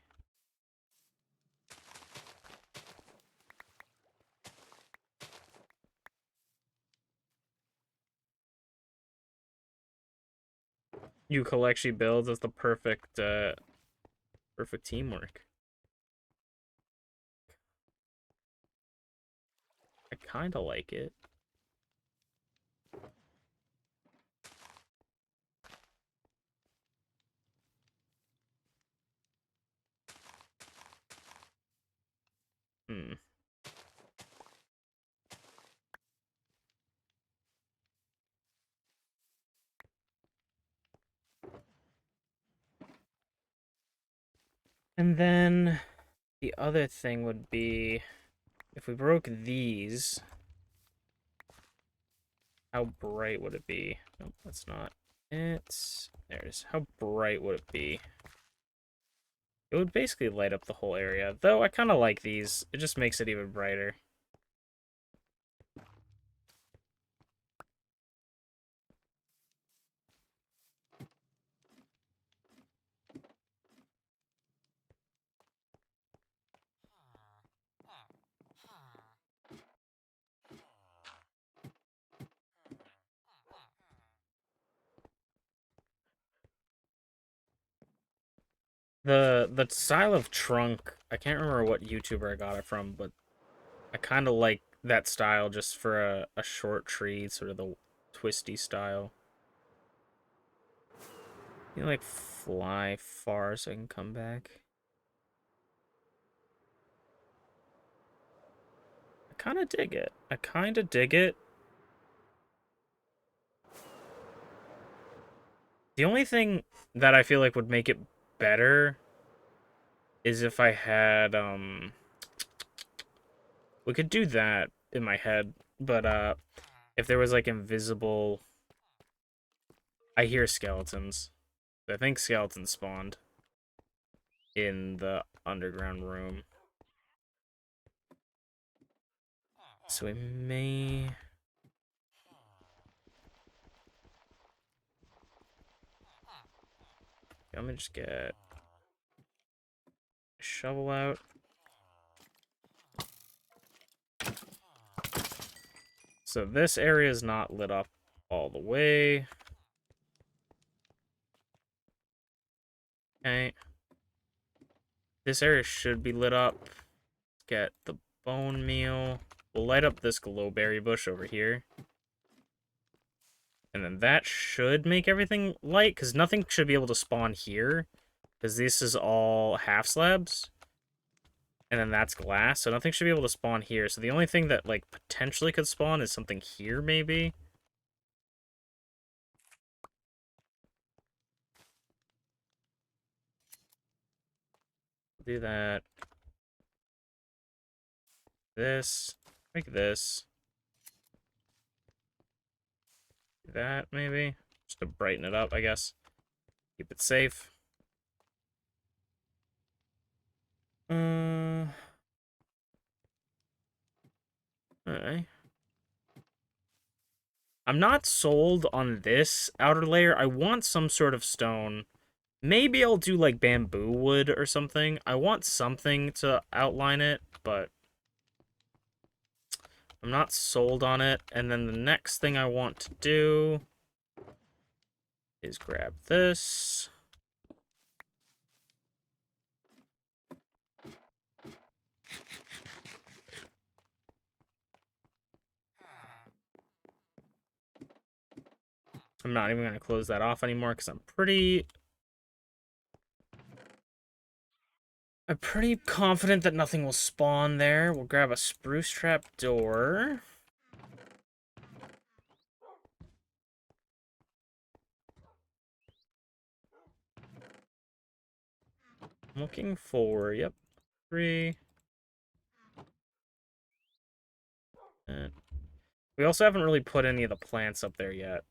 You collection builds as the perfect perfect teamwork. I kind of like it. Hmm. And then the other thing would be if we broke these, how bright would it be? Nope, that's not it. There's how bright would it be? It would basically light up the whole area, though I kind of like these. It just makes it even brighter. The style of trunk, I can't remember what YouTuber I got it from, but I kind of like that style just for a short tree, sort of the twisty style. You like fly far so I can come back. I kind of dig it. I kind of dig it. The only thing that I feel like would make it better is if I had we could do that in my head, but if there was like invisible, I hear skeletons. I think skeletons spawned in the underground room. So we may let me just get a shovel out. So this area is not lit up all the way. Okay. This area should be lit up. Get the bone meal. We'll light up this glowberry bush over here. And then that should make everything light, because nothing should be able to spawn here. Because this is all half slabs. And then that's glass, so nothing should be able to spawn here. So the only thing that, like, potentially could spawn is something here, maybe? Do that. This. Make this. Do that, maybe? Just to brighten it up, I guess. Keep it safe. Alright. I'm not sold on this outer layer. I want some sort of stone. Maybe I'll do, like, bamboo wood or something. I want something to outline it, but I'm not sold on it. And then the next thing I want to do is grab this. I'm not even going to close that off anymore because I'm pretty confident that nothing will spawn there. We'll grab a spruce trap door. I'm looking for, yep, 3. We also haven't really put any of the plants up there yet.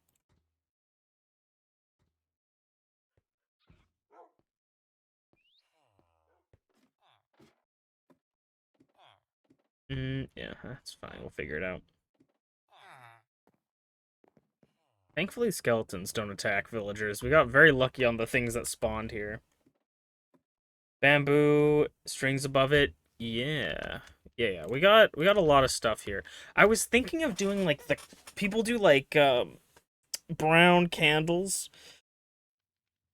Yeah, that's fine. We'll figure it out. Thankfully, skeletons don't attack villagers. We got very lucky on the things that spawned here. Bamboo, strings above it. Yeah. Yeah. We got a lot of stuff here. I was thinking of doing like the people do like brown candles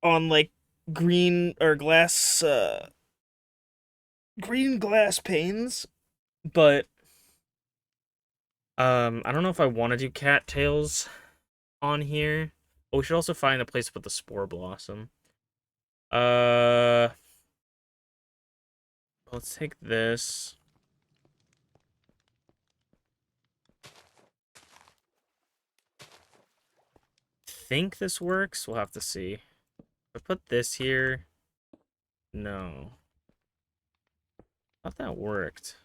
on like green or glass green glass panes, but I don't know if I want to do cattails on here. Oh, we should also find a place to put the spore blossom. Let's take this. Think this works? We'll have to see. If I put this here, no. Thought that worked.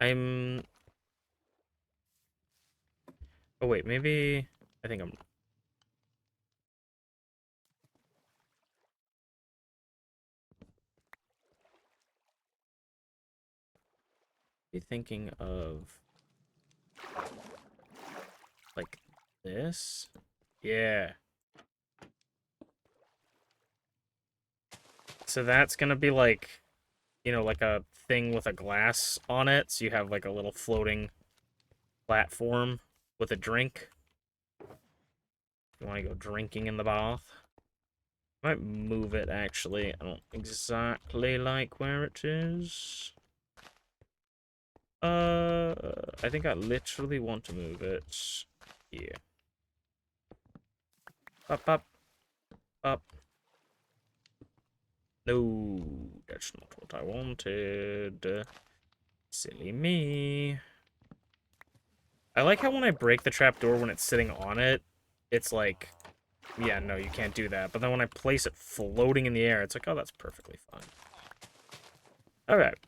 I'm. Oh wait, maybe. I think I'm. Be thinking of like this. Yeah. So that's gonna be like, you know, like a thing with a glass on it. So you have like a little floating platform with a drink. You want to go drinking in the bath? Might move it actually. I don't exactly like where it is. I think I literally want to move it here. Up, up, up. No, that's not what I wanted. Silly me. I like how when I break the trapdoor when it's sitting on it, it's like, yeah, no, you can't do that. But then when I place it floating in the air, it's like, oh, that's perfectly fine. Alright.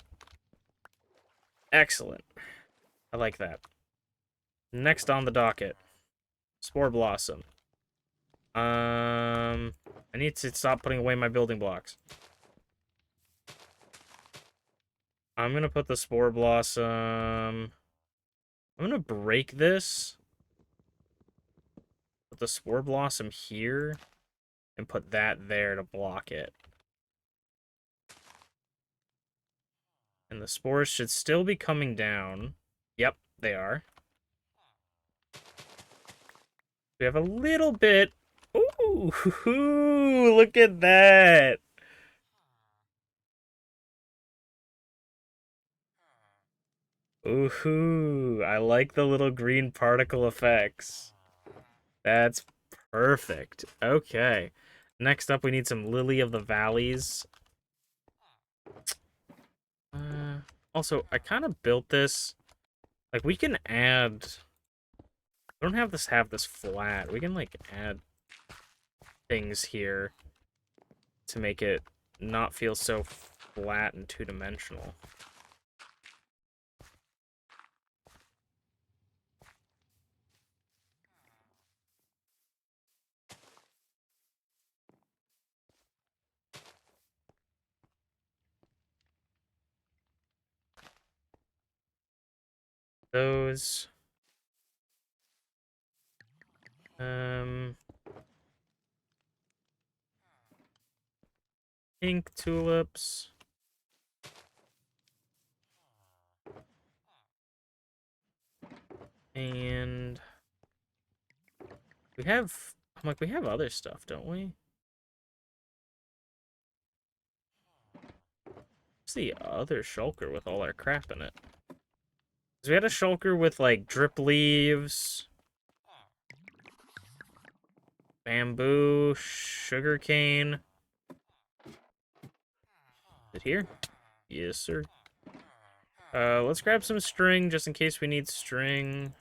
Excellent. I like that. Next on the docket. Spore Blossom. I need to stop putting away my building blocks. I'm gonna put the Spore Blossom... I'm gonna break this. Put the Spore Blossom here. And put that there to block it. And the spores should still be coming down. Yep, they are. We have a little bit... Ooh, look at that! Ooh, I like the little green particle effects. That's perfect. Okay. Next up, we need some Lily of the Valleys. Also, I kind of built this. Like, we can add... We don't have this flat. We can, like, add things here to make it not feel so flat and two-dimensional. Those. Pink tulips. And we have, I'm like, we have other stuff, don't we? What's the other shulker with all our crap in it? 'Cause we had a shulker with, like, drip leaves, bamboo, sugarcane. Is it here? Yes, sir. Let's grab some string just in case we need string.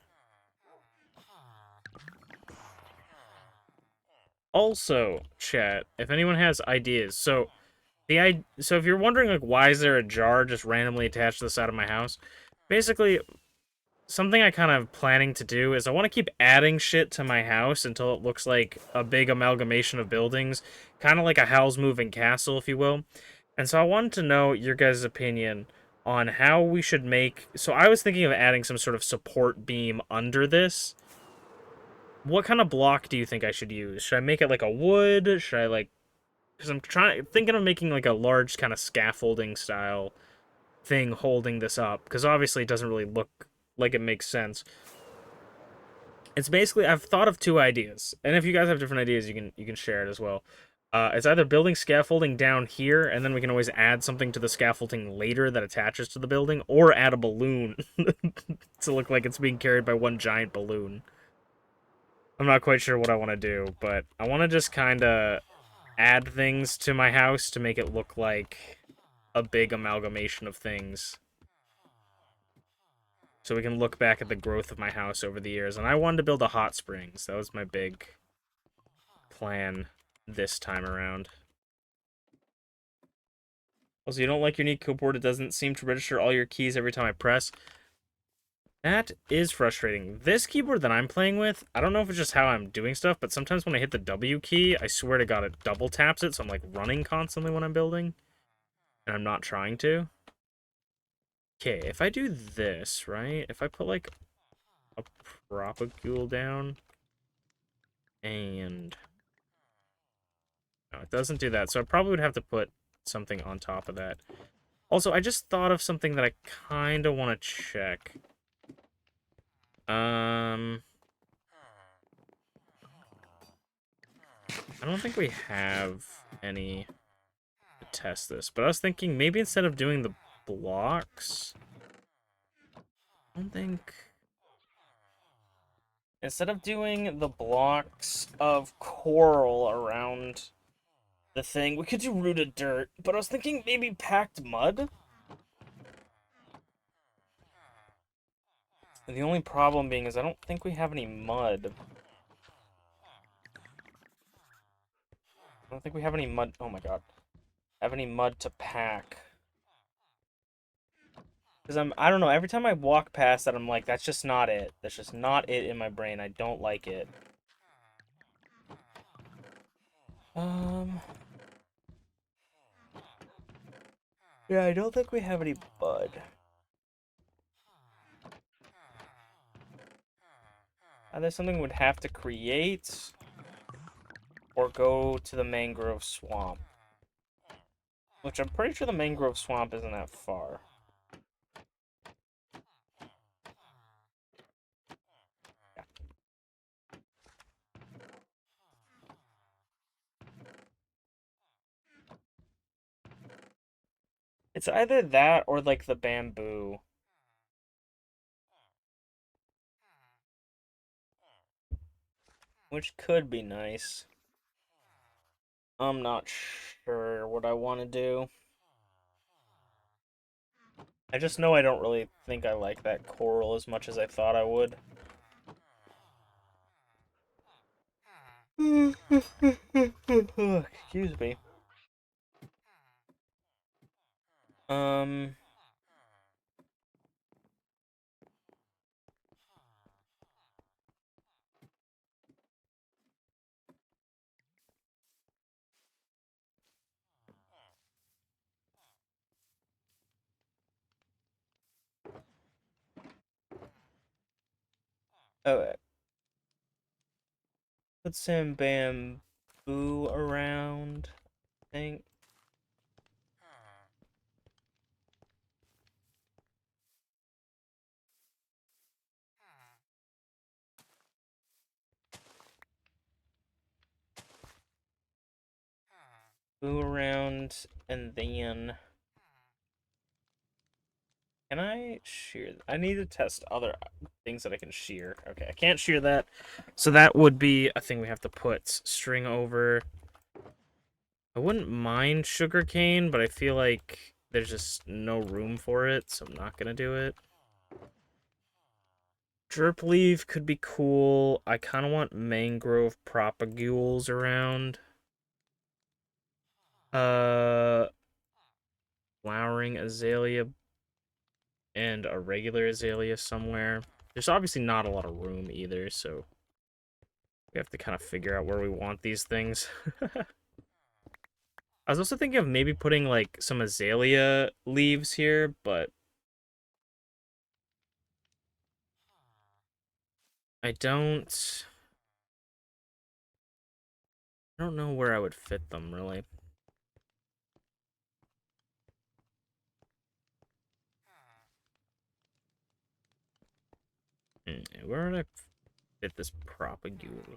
Also, chat, if anyone has ideas, so if you're wondering like why is there a jar just randomly attached to the side of my house, basically something I kind of planning to do is I want to keep adding shit to my house until it looks like a big amalgamation of buildings, kind of like a Howl's Moving Castle, if you will. And so I wanted to know your guys' opinion on how we should make. So I was thinking of adding some sort of support beam under this. What kind of block do you think I should use? Should I make it like a wood? Should I like? Because I'm thinking of making like a large kind of scaffolding style thing holding this up. Because obviously it doesn't really look like it makes sense. It's basically I've thought of two ideas, and if you guys have different ideas, you can share it as well. It's either building scaffolding down here, and then we can always add something to the scaffolding later that attaches to the building, or add a balloon to look like it's being carried by one giant balloon. I'm not quite sure what I want to do, but I want to just kind of add things to my house to make it look like a big amalgamation of things. So we can look back at the growth of my house over the years. And I wanted to build a hot springs. That was my big plan this time around. Also, you don't like your new keyboard. It doesn't seem to register all your keys every time I press. That is frustrating. This keyboard that I'm playing with, I don't know if it's just how I'm doing stuff, but sometimes when I hit the W key, I swear to God, it double taps it, so I'm like running constantly when I'm building. And I'm not trying to. Okay, if I do this, right? If I put like a propagule down and no, it doesn't do that, so I probably would have to put something on top of that. Also, I just thought of something that I kind of want to check. I don't think we have any to test this, but I was thinking maybe instead of doing the blocks, I don't think... Instead of doing the blocks of coral around the thing, we could do rooted dirt, but I was thinking maybe packed mud? The only problem being is I don't think we have any mud. I don't think we have any mud. Oh my god. Have any mud to pack. Because I don't know, every time I walk past that, I'm like, that's just not it. That's just not it in my brain. I don't like it. Um. Yeah, I don't think we have any mud. Either something we'd have to create or go to the mangrove swamp. Which I'm pretty sure the mangrove swamp isn't that far. Yeah. It's either that or like the bamboo. Which could be nice. I'm not sure what I want to do. I just know I don't really think I like that coral as much as I thought I would. Excuse me. Um. Oh, put some bamboo around. I think. Bamboo around, and then can I shear? I need to test other things that I can shear. Okay, I can't shear that, so that would be a thing we have to put string over. I wouldn't mind sugarcane, but I feel like there's just no room for it, so I'm not gonna do it. Drip leaf could be cool. I kind of want mangrove propagules around. Uh, flowering azalea and a regular azalea somewhere. There's obviously not a lot of room either, so we have to kind of figure out where we want these things. I was also thinking of maybe putting, like, some azalea leaves here, but I don't know where I would fit them, really. Where would I fit this propagule?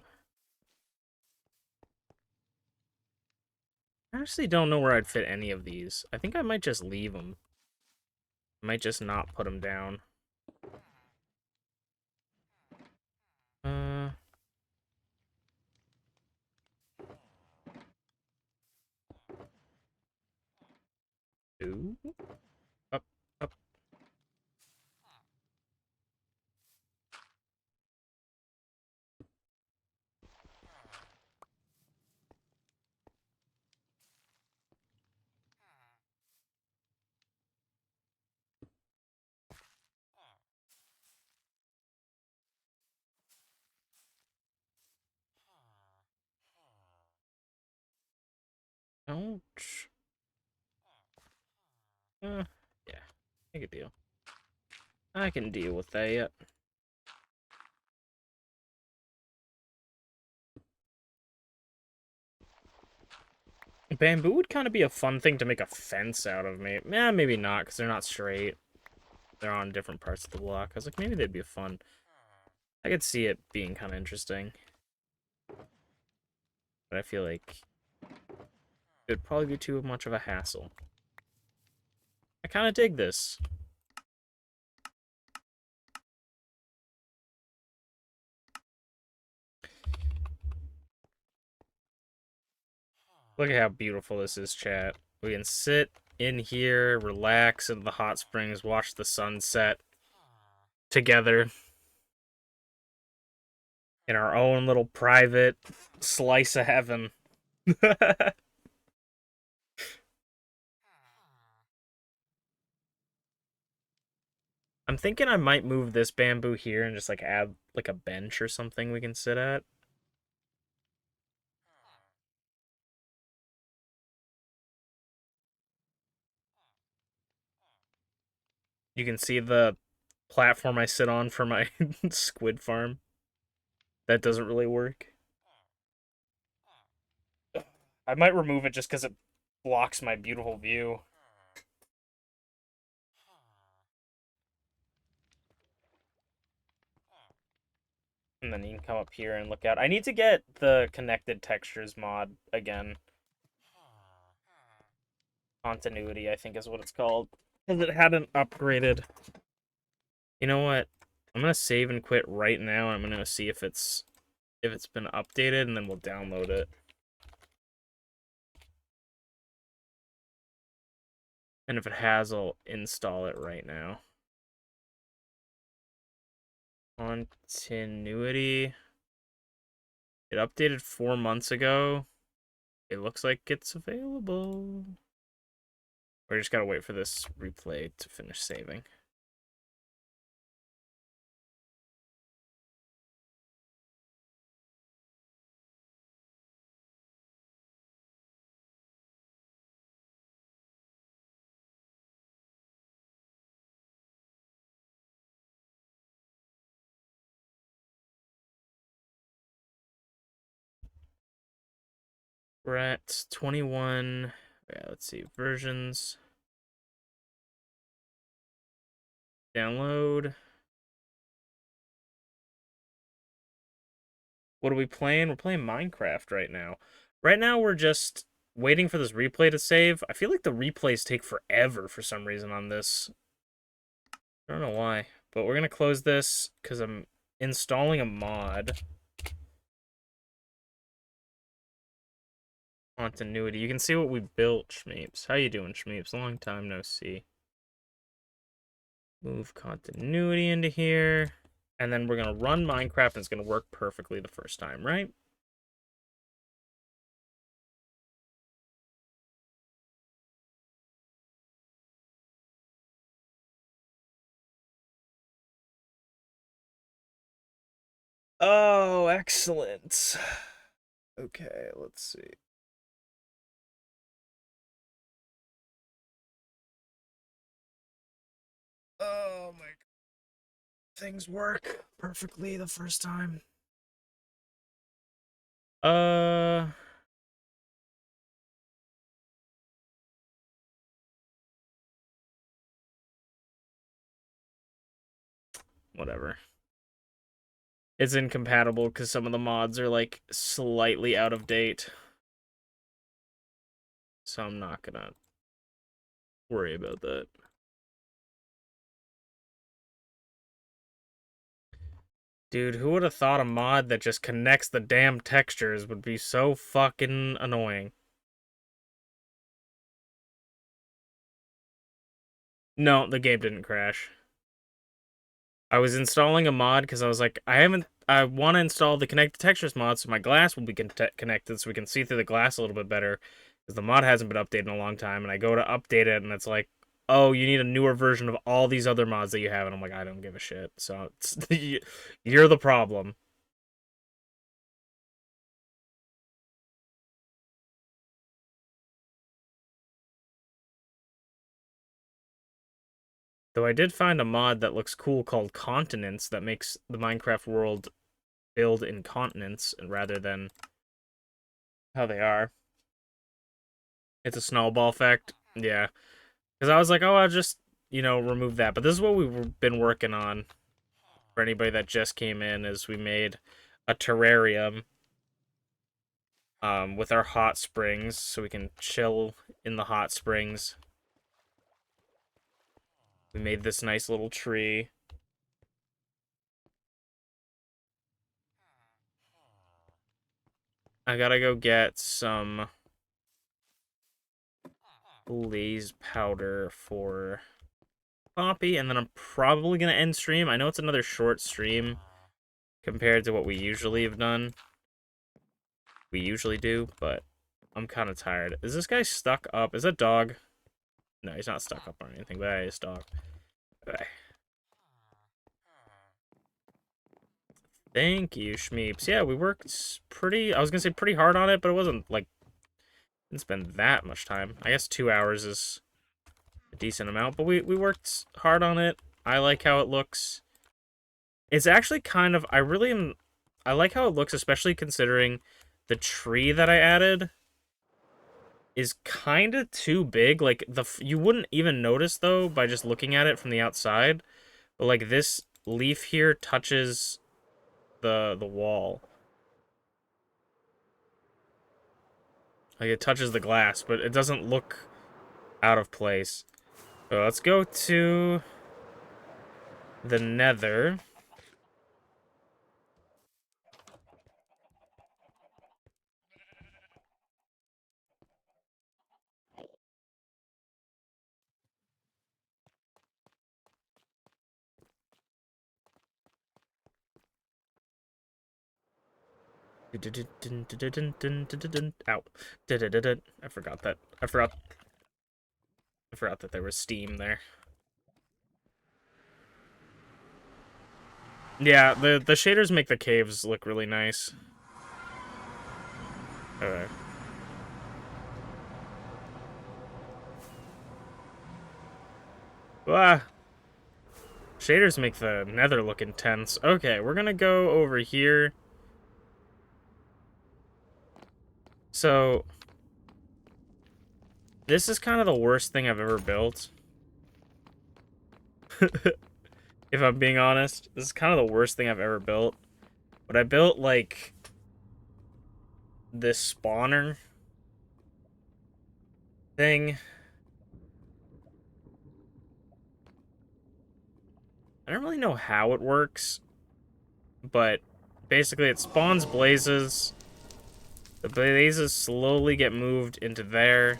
I actually don't know where I'd fit any of these. I think I might just leave them. I might just not put them down. Uh... Ooh. Up, up. Ouch. Yeah. Make a deal. I can deal with that. Bamboo would kind of be a fun thing to make a fence out of, maybe. Eh, maybe not, because they're not straight. They're on different parts of the block. I was like, maybe they'd be fun. I could see it being kind of interesting. But I feel like it would probably be too much of a hassle. I kind of dig this. Look at how beautiful this is, chat. We can sit in here, relax in the hot springs, watch the sunset together in our own little private slice of heaven. I'm thinking I might move this bamboo here and just like add like a bench or something we can sit at. You can see the platform I sit on for my squid farm. That doesn't really work. I might remove it just because it blocks my beautiful view. And then you can come up here and look out. I need to get the connected textures mod again. Continuity, I think is what it's called. Because it hadn't upgraded. You know what? I'm gonna save and quit right now. I'm gonna see if it's been updated, and then we'll download it. And if it has, I'll install it right now. Continuity. It updated 4 months ago. It looks like it's available. We just gotta wait for this replay to finish saving. We're at 21. Yeah, let's see. Versions. Download. What are we playing? We're playing Minecraft right now. Right now, we're just waiting for this replay to save. I feel like the replays take forever for some reason on this. I don't know why. But we're going to close this because I'm installing a mod. Continuity. You can see what we built, Schmeeps. How you doing, Schmeeps? Long time no see. Move continuity into here. And then we're going to run Minecraft, and it's going to work perfectly the first time, right? Oh, excellent. Okay, let's see. Oh my, things work perfectly the first time. Uh, Whatever. It's incompatible because some of the mods are like slightly out of date. So I'm not gonna worry about that. Dude, who would have thought a mod that just connects the damn textures would be so fucking annoying? No, the game didn't crash. I was installing a mod because I was like, I want to install the connected textures mod so my glass will be connected so we can see through the glass a little bit better because the mod hasn't been updated in a long time. And I go to update it and it's like, oh, you need a newer version of all these other mods that you have. And I'm like, I don't give a shit. So you're the problem. Though I did find a mod that looks cool called Continents that makes the Minecraft world build in continents rather than how they are. It's a snowball effect. Yeah. Because I was like, oh, I'll just, remove that. But this is what we've been working on for anybody that just came in is we made a terrarium with our hot springs so we can chill in the hot springs. We made this nice little tree. I gotta go get some blaze powder for Poppy, and then I'm probably gonna end stream. I know it's another short stream compared to what we usually have done. We usually do, but I'm kind of tired. Is this guy stuck up? Is that dog? No, he's not stuck up on anything, but that is dog. Okay. Thank you, Schmeeps. Yeah, we worked pretty, I was gonna say pretty hard on it, but it wasn't like, didn't spend that much time. I guess 2 hours is a decent amount, but we worked hard on it. I like how it looks. It's actually kind of, I like how it looks, especially considering the tree that I added is kind of too big. Like, you wouldn't even notice, though, by just looking at it from the outside. But, like, this leaf here touches the wall. Like, it touches the glass, but it doesn't look out of place. So let's go to the nether. Ow. I forgot that. I forgot that there was steam there. Yeah, the shaders make the caves look really nice. Alright. Ah, shaders make the nether look intense. Okay, we're gonna go over here. So, this is kind of the worst thing I've ever built. If I'm being honest, this is kind of the worst thing I've ever built. But I built, like, this spawner thing. I don't really know how it works, but basically it spawns blazes. The blazes slowly get moved into there.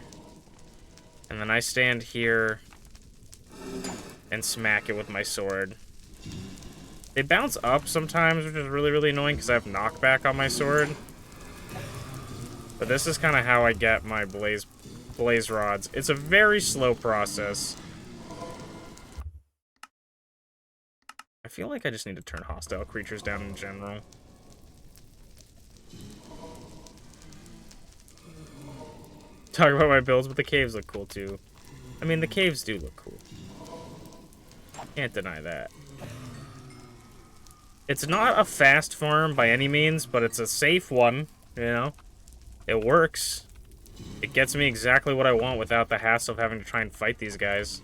And then I stand here and smack it with my sword. They bounce up sometimes, which is really, really annoying because I have knockback on my sword. But this is kind of how I get my blaze rods. It's a very slow process. I feel like I just need to turn hostile creatures down in general. talk about my builds, but the caves look cool too. I mean, the caves do look cool. Can't deny that. It's not a fast farm by any means, but it's a safe one, you know? It works. It gets me exactly what I want without the hassle of having to try and fight these guys.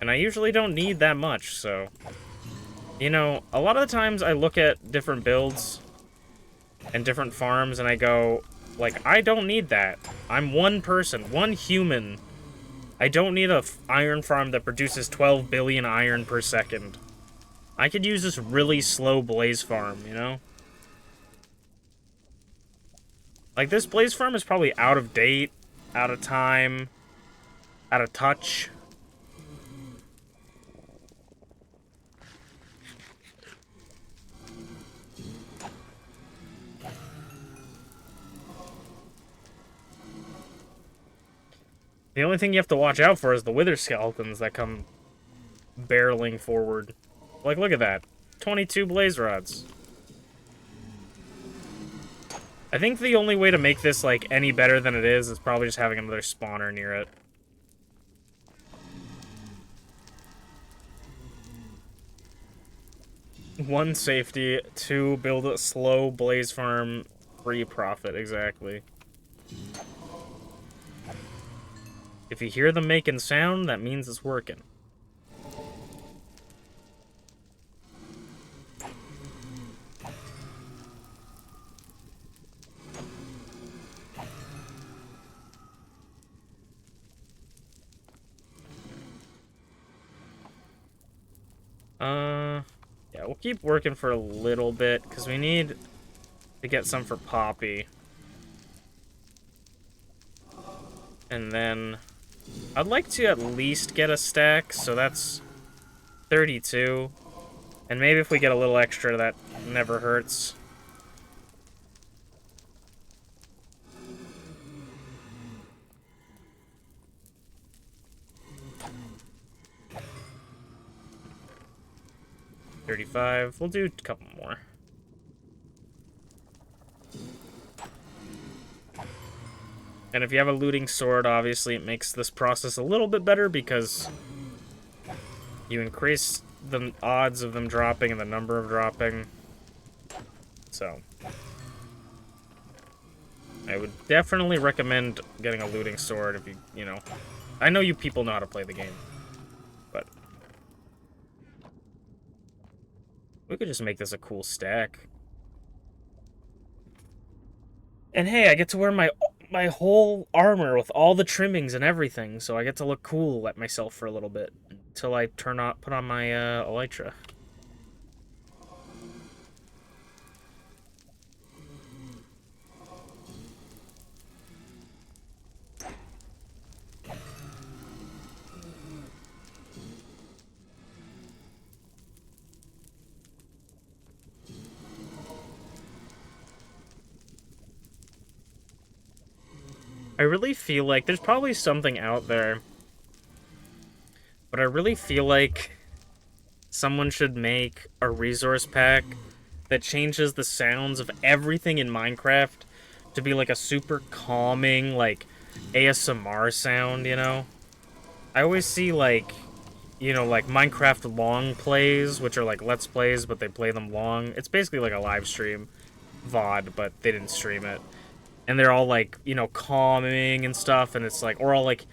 And I usually don't need that much, so... You know, a lot of the times I look at different builds and different farms and I go, like, I don't need that. I'm one person, one human. I don't need a iron farm that produces 12 billion iron per second. I could use this really slow blaze farm, you know? Like, this blaze farm is probably out of date, out of time, out of touch. The only thing you have to watch out for is the wither skeletons that come barreling forward. Like, look at that. 22 blaze rods. I think the only way to make this, like, any better than it is probably just having another spawner near it. One, safety. Two, build a slow blaze farm. 3, profit, exactly. If you hear them making sound, that means it's working. Yeah, we'll keep working for a little bit, because we need to get some for Poppy. And then, I'd like to at least get a stack, so that's 32. And maybe if we get a little extra, that never hurts. $35. We'll do a couple more. And if you have a looting sword, obviously it makes this process a little bit better because you increase the odds of them dropping and the number of dropping. So, I would definitely recommend getting a looting sword if you know. I know you people know how to play the game, but we could just make this a cool stack. And hey, I get to wear my whole armor with all the trimmings and everything, so I get to look cool at myself for a little bit until I put on my elytra. I really feel like there's probably something out there, but I really feel like someone should make a resource pack that changes the sounds of everything in Minecraft to be like a super calming, like, ASMR sound, you know? I always see, like, you know, like Minecraft long plays, which are like Let's Plays, but they play them long. It's basically like a live stream VOD, but they didn't stream it. And they're all like, you know, calming and stuff, and it's like, or all like,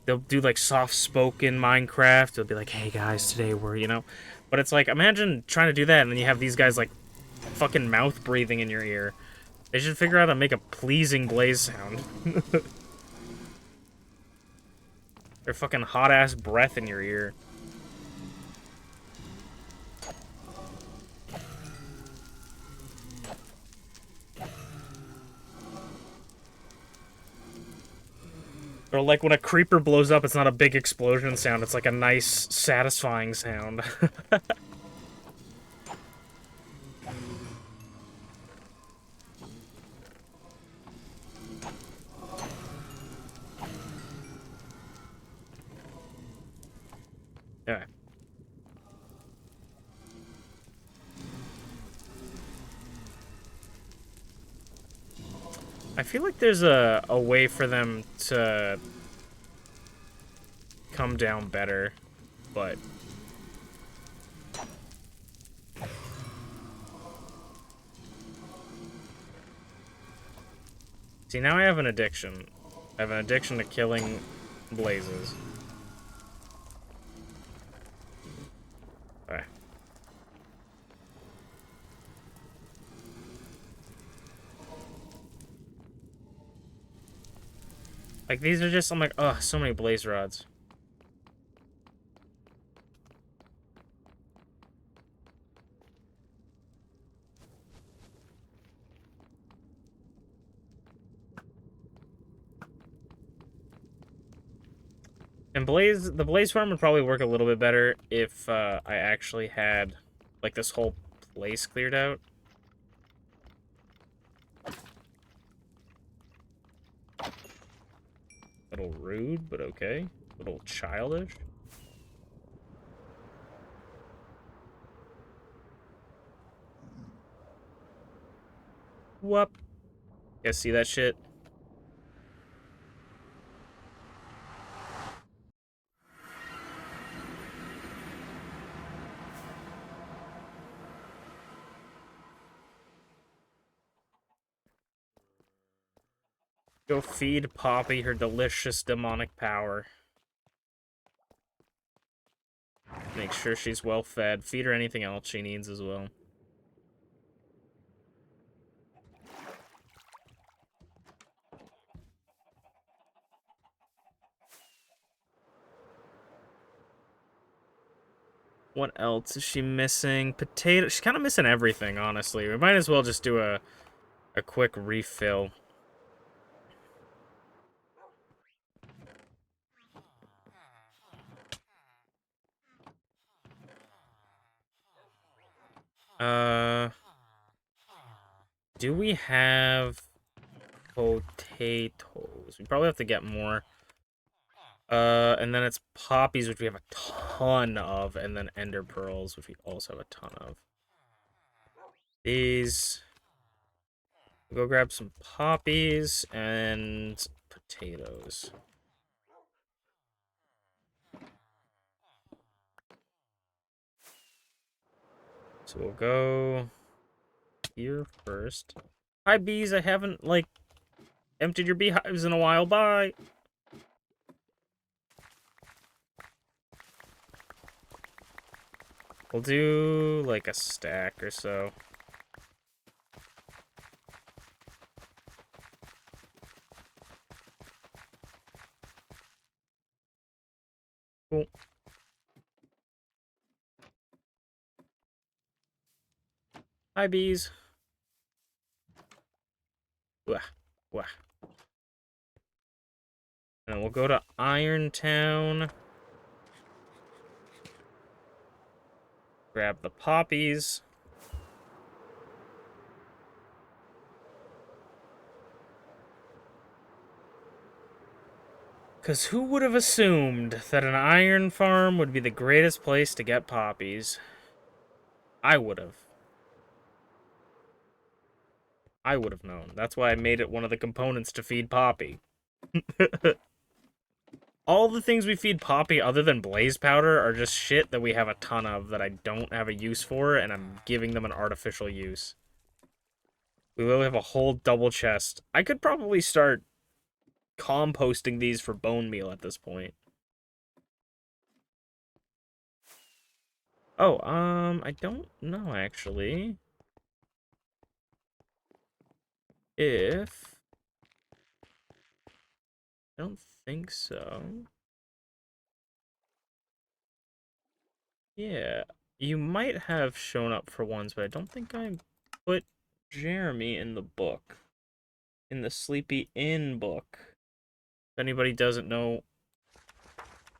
they'll do like soft-spoken Minecraft. They'll be like, hey guys, today we're, you know. But it's like, imagine trying to do that, and then you have these guys like fucking mouth breathing in your ear. They should figure out how to make a pleasing blaze sound. Their fucking hot-ass breath in your ear. Or like when a creeper blows up, it's not a big explosion sound, it's like a nice, satisfying sound. Yeah. I feel like there's a way for them to come down better, but... See, now I have an addiction. I have an addiction to killing blazes. Alright. Like, these are just, I'm like, ugh, so many blaze rods. And the blaze farm would probably work a little bit better if I actually had, like, this whole place cleared out. A little rude, but okay. A little childish. Whoop. You guys see that shit? Go feed Poppy her delicious demonic power. Make sure she's well fed. Feed her anything else she needs as well. What else is she missing? Potato. She's kind of missing everything, honestly. We might as well just do a quick refill. Do we have potatoes? We probably have to get more. And then it's poppies, which we have a ton of, and then ender pearls, which we also have a ton of. These. We'll go grab some poppies and potatoes. So we'll go here first. Hi, bees. I haven't, like, emptied your beehives in a while. Bye. We'll do, like, a stack or so. Cool. Hi, bees. Wah, wah. And we'll go to Irontown. Grab the poppies. Because who would have assumed that an iron farm would be the greatest place to get poppies? I would have. I would have known. That's why I made it one of the components to feed Poppy. All the things we feed Poppy other than blaze powder are just shit that we have a ton of that I don't have a use for, and I'm giving them an artificial use. We literally have a whole double chest. I could probably start composting these for bone meal at this point. Oh, I don't know, actually. If... I don't think so. Yeah, you might have shown up for ones, but I don't think I put Jeremy in the book. In the Sleepy Inn book. If anybody doesn't know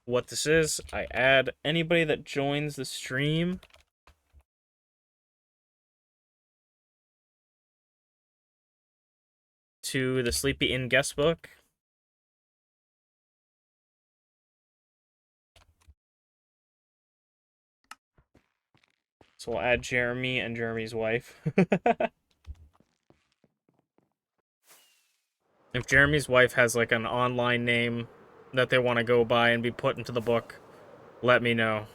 what this is, I add anybody that joins the stream to the Sleepy Inn guest book. So we'll add Jeremy and Jeremy's wife. If Jeremy's wife has like an online name that they want to go by and be put into the book, let me know.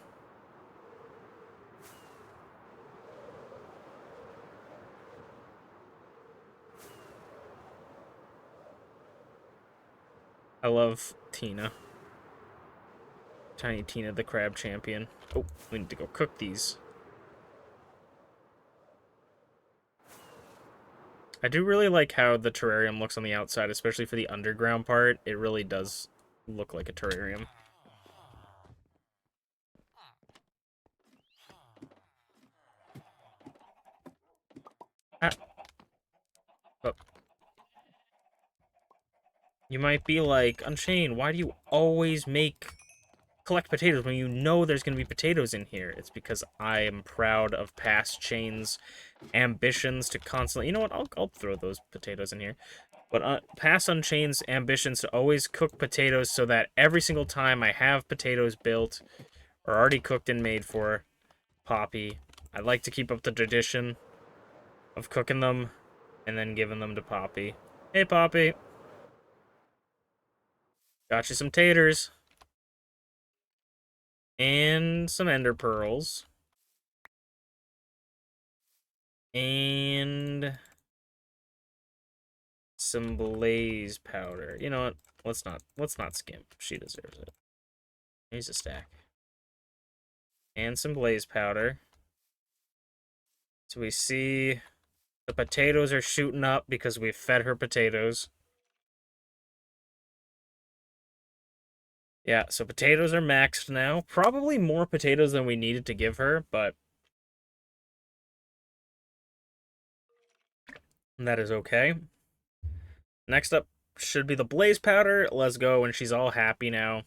I love Tina. Tiny Tina the Crab Champion. Oh, we need to go cook these. I do really like how the terrarium looks on the outside, especially for the underground part. It really does look like a terrarium. Ah. Oh. You might be like, Unchained, why do you always collect potatoes when you know there's going to be potatoes in here? It's because I am proud of past Chain's ambitions to constantly... You know what? I'll throw those potatoes in here. But past Unchained's ambitions to always cook potatoes so that every single time I have potatoes built or already cooked and made for Poppy, I like to keep up the tradition of cooking them and then giving them to Poppy. Hey, Poppy. Got you some taters. And some ender pearls. And some blaze powder. You know what? Let's not skimp. She deserves it. Here's a stack. And some blaze powder. So we see the potatoes are shooting up because we fed her potatoes. Yeah, so potatoes are maxed now. Probably more potatoes than we needed to give her, but that is okay. Next up should be the blaze powder. Let's go, and she's all happy now.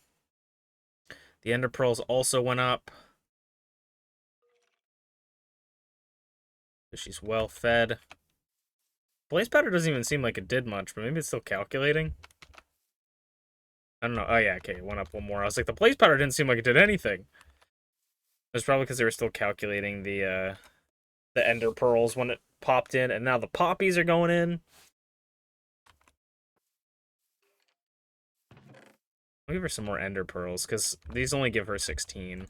The ender pearls also went up. She's well fed. Blaze powder doesn't even seem like it did much, but maybe it's still calculating. I don't know. Oh, yeah, okay, it went up one more. I was like, the blaze powder didn't seem like it did anything. It's probably because they were still calculating the ender pearls when it popped in, and now the poppies are going in. I'll give her some more ender pearls, because these only give her 16.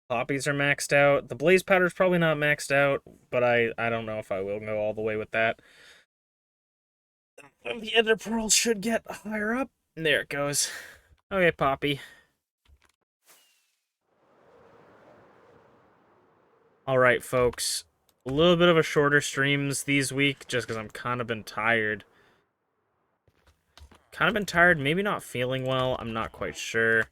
Poppies are maxed out. The blaze powder's probably not maxed out, but I don't know if I will go all the way with that. The ender pearls should get higher up. There it goes. Okay, Poppy. Alright, folks. A little bit of a shorter streams these week, just because I'm kind of been tired. Maybe not feeling well, I'm not quite sure.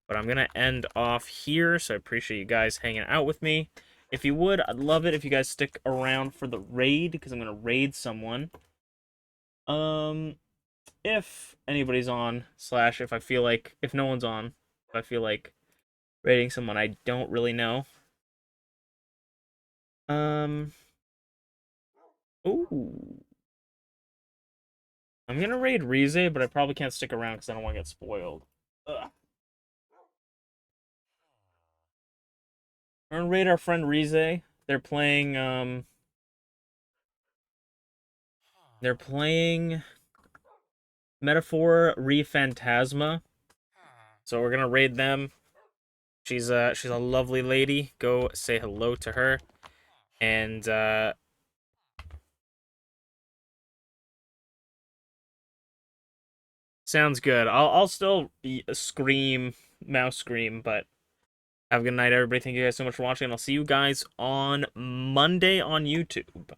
But I'm going to end off here, so I appreciate you guys hanging out with me. If you would, I'd love it if you guys stick around for the raid, because I'm going to raid someone. If anybody's on, slash if I feel like, if no one's on, if I feel like raiding someone I don't really know. Ooh. I'm gonna raid Rize, but I probably can't stick around because I don't want to get spoiled. Ugh. We're gonna raid our friend Rize. They're playing Metaphor Re Phantasma. So we're gonna raid them. She's a lovely lady. Go say hello to her. And sounds good. I'll still scream, mouse scream, but have a good night, everybody. Thank you guys so much for watching, and I'll see you guys on Monday on YouTube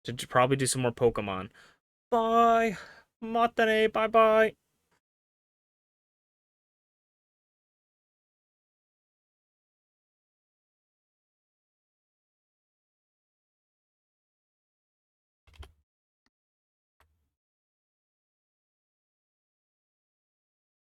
to probably do some more Pokemon. Bye. Matane. Bye-bye.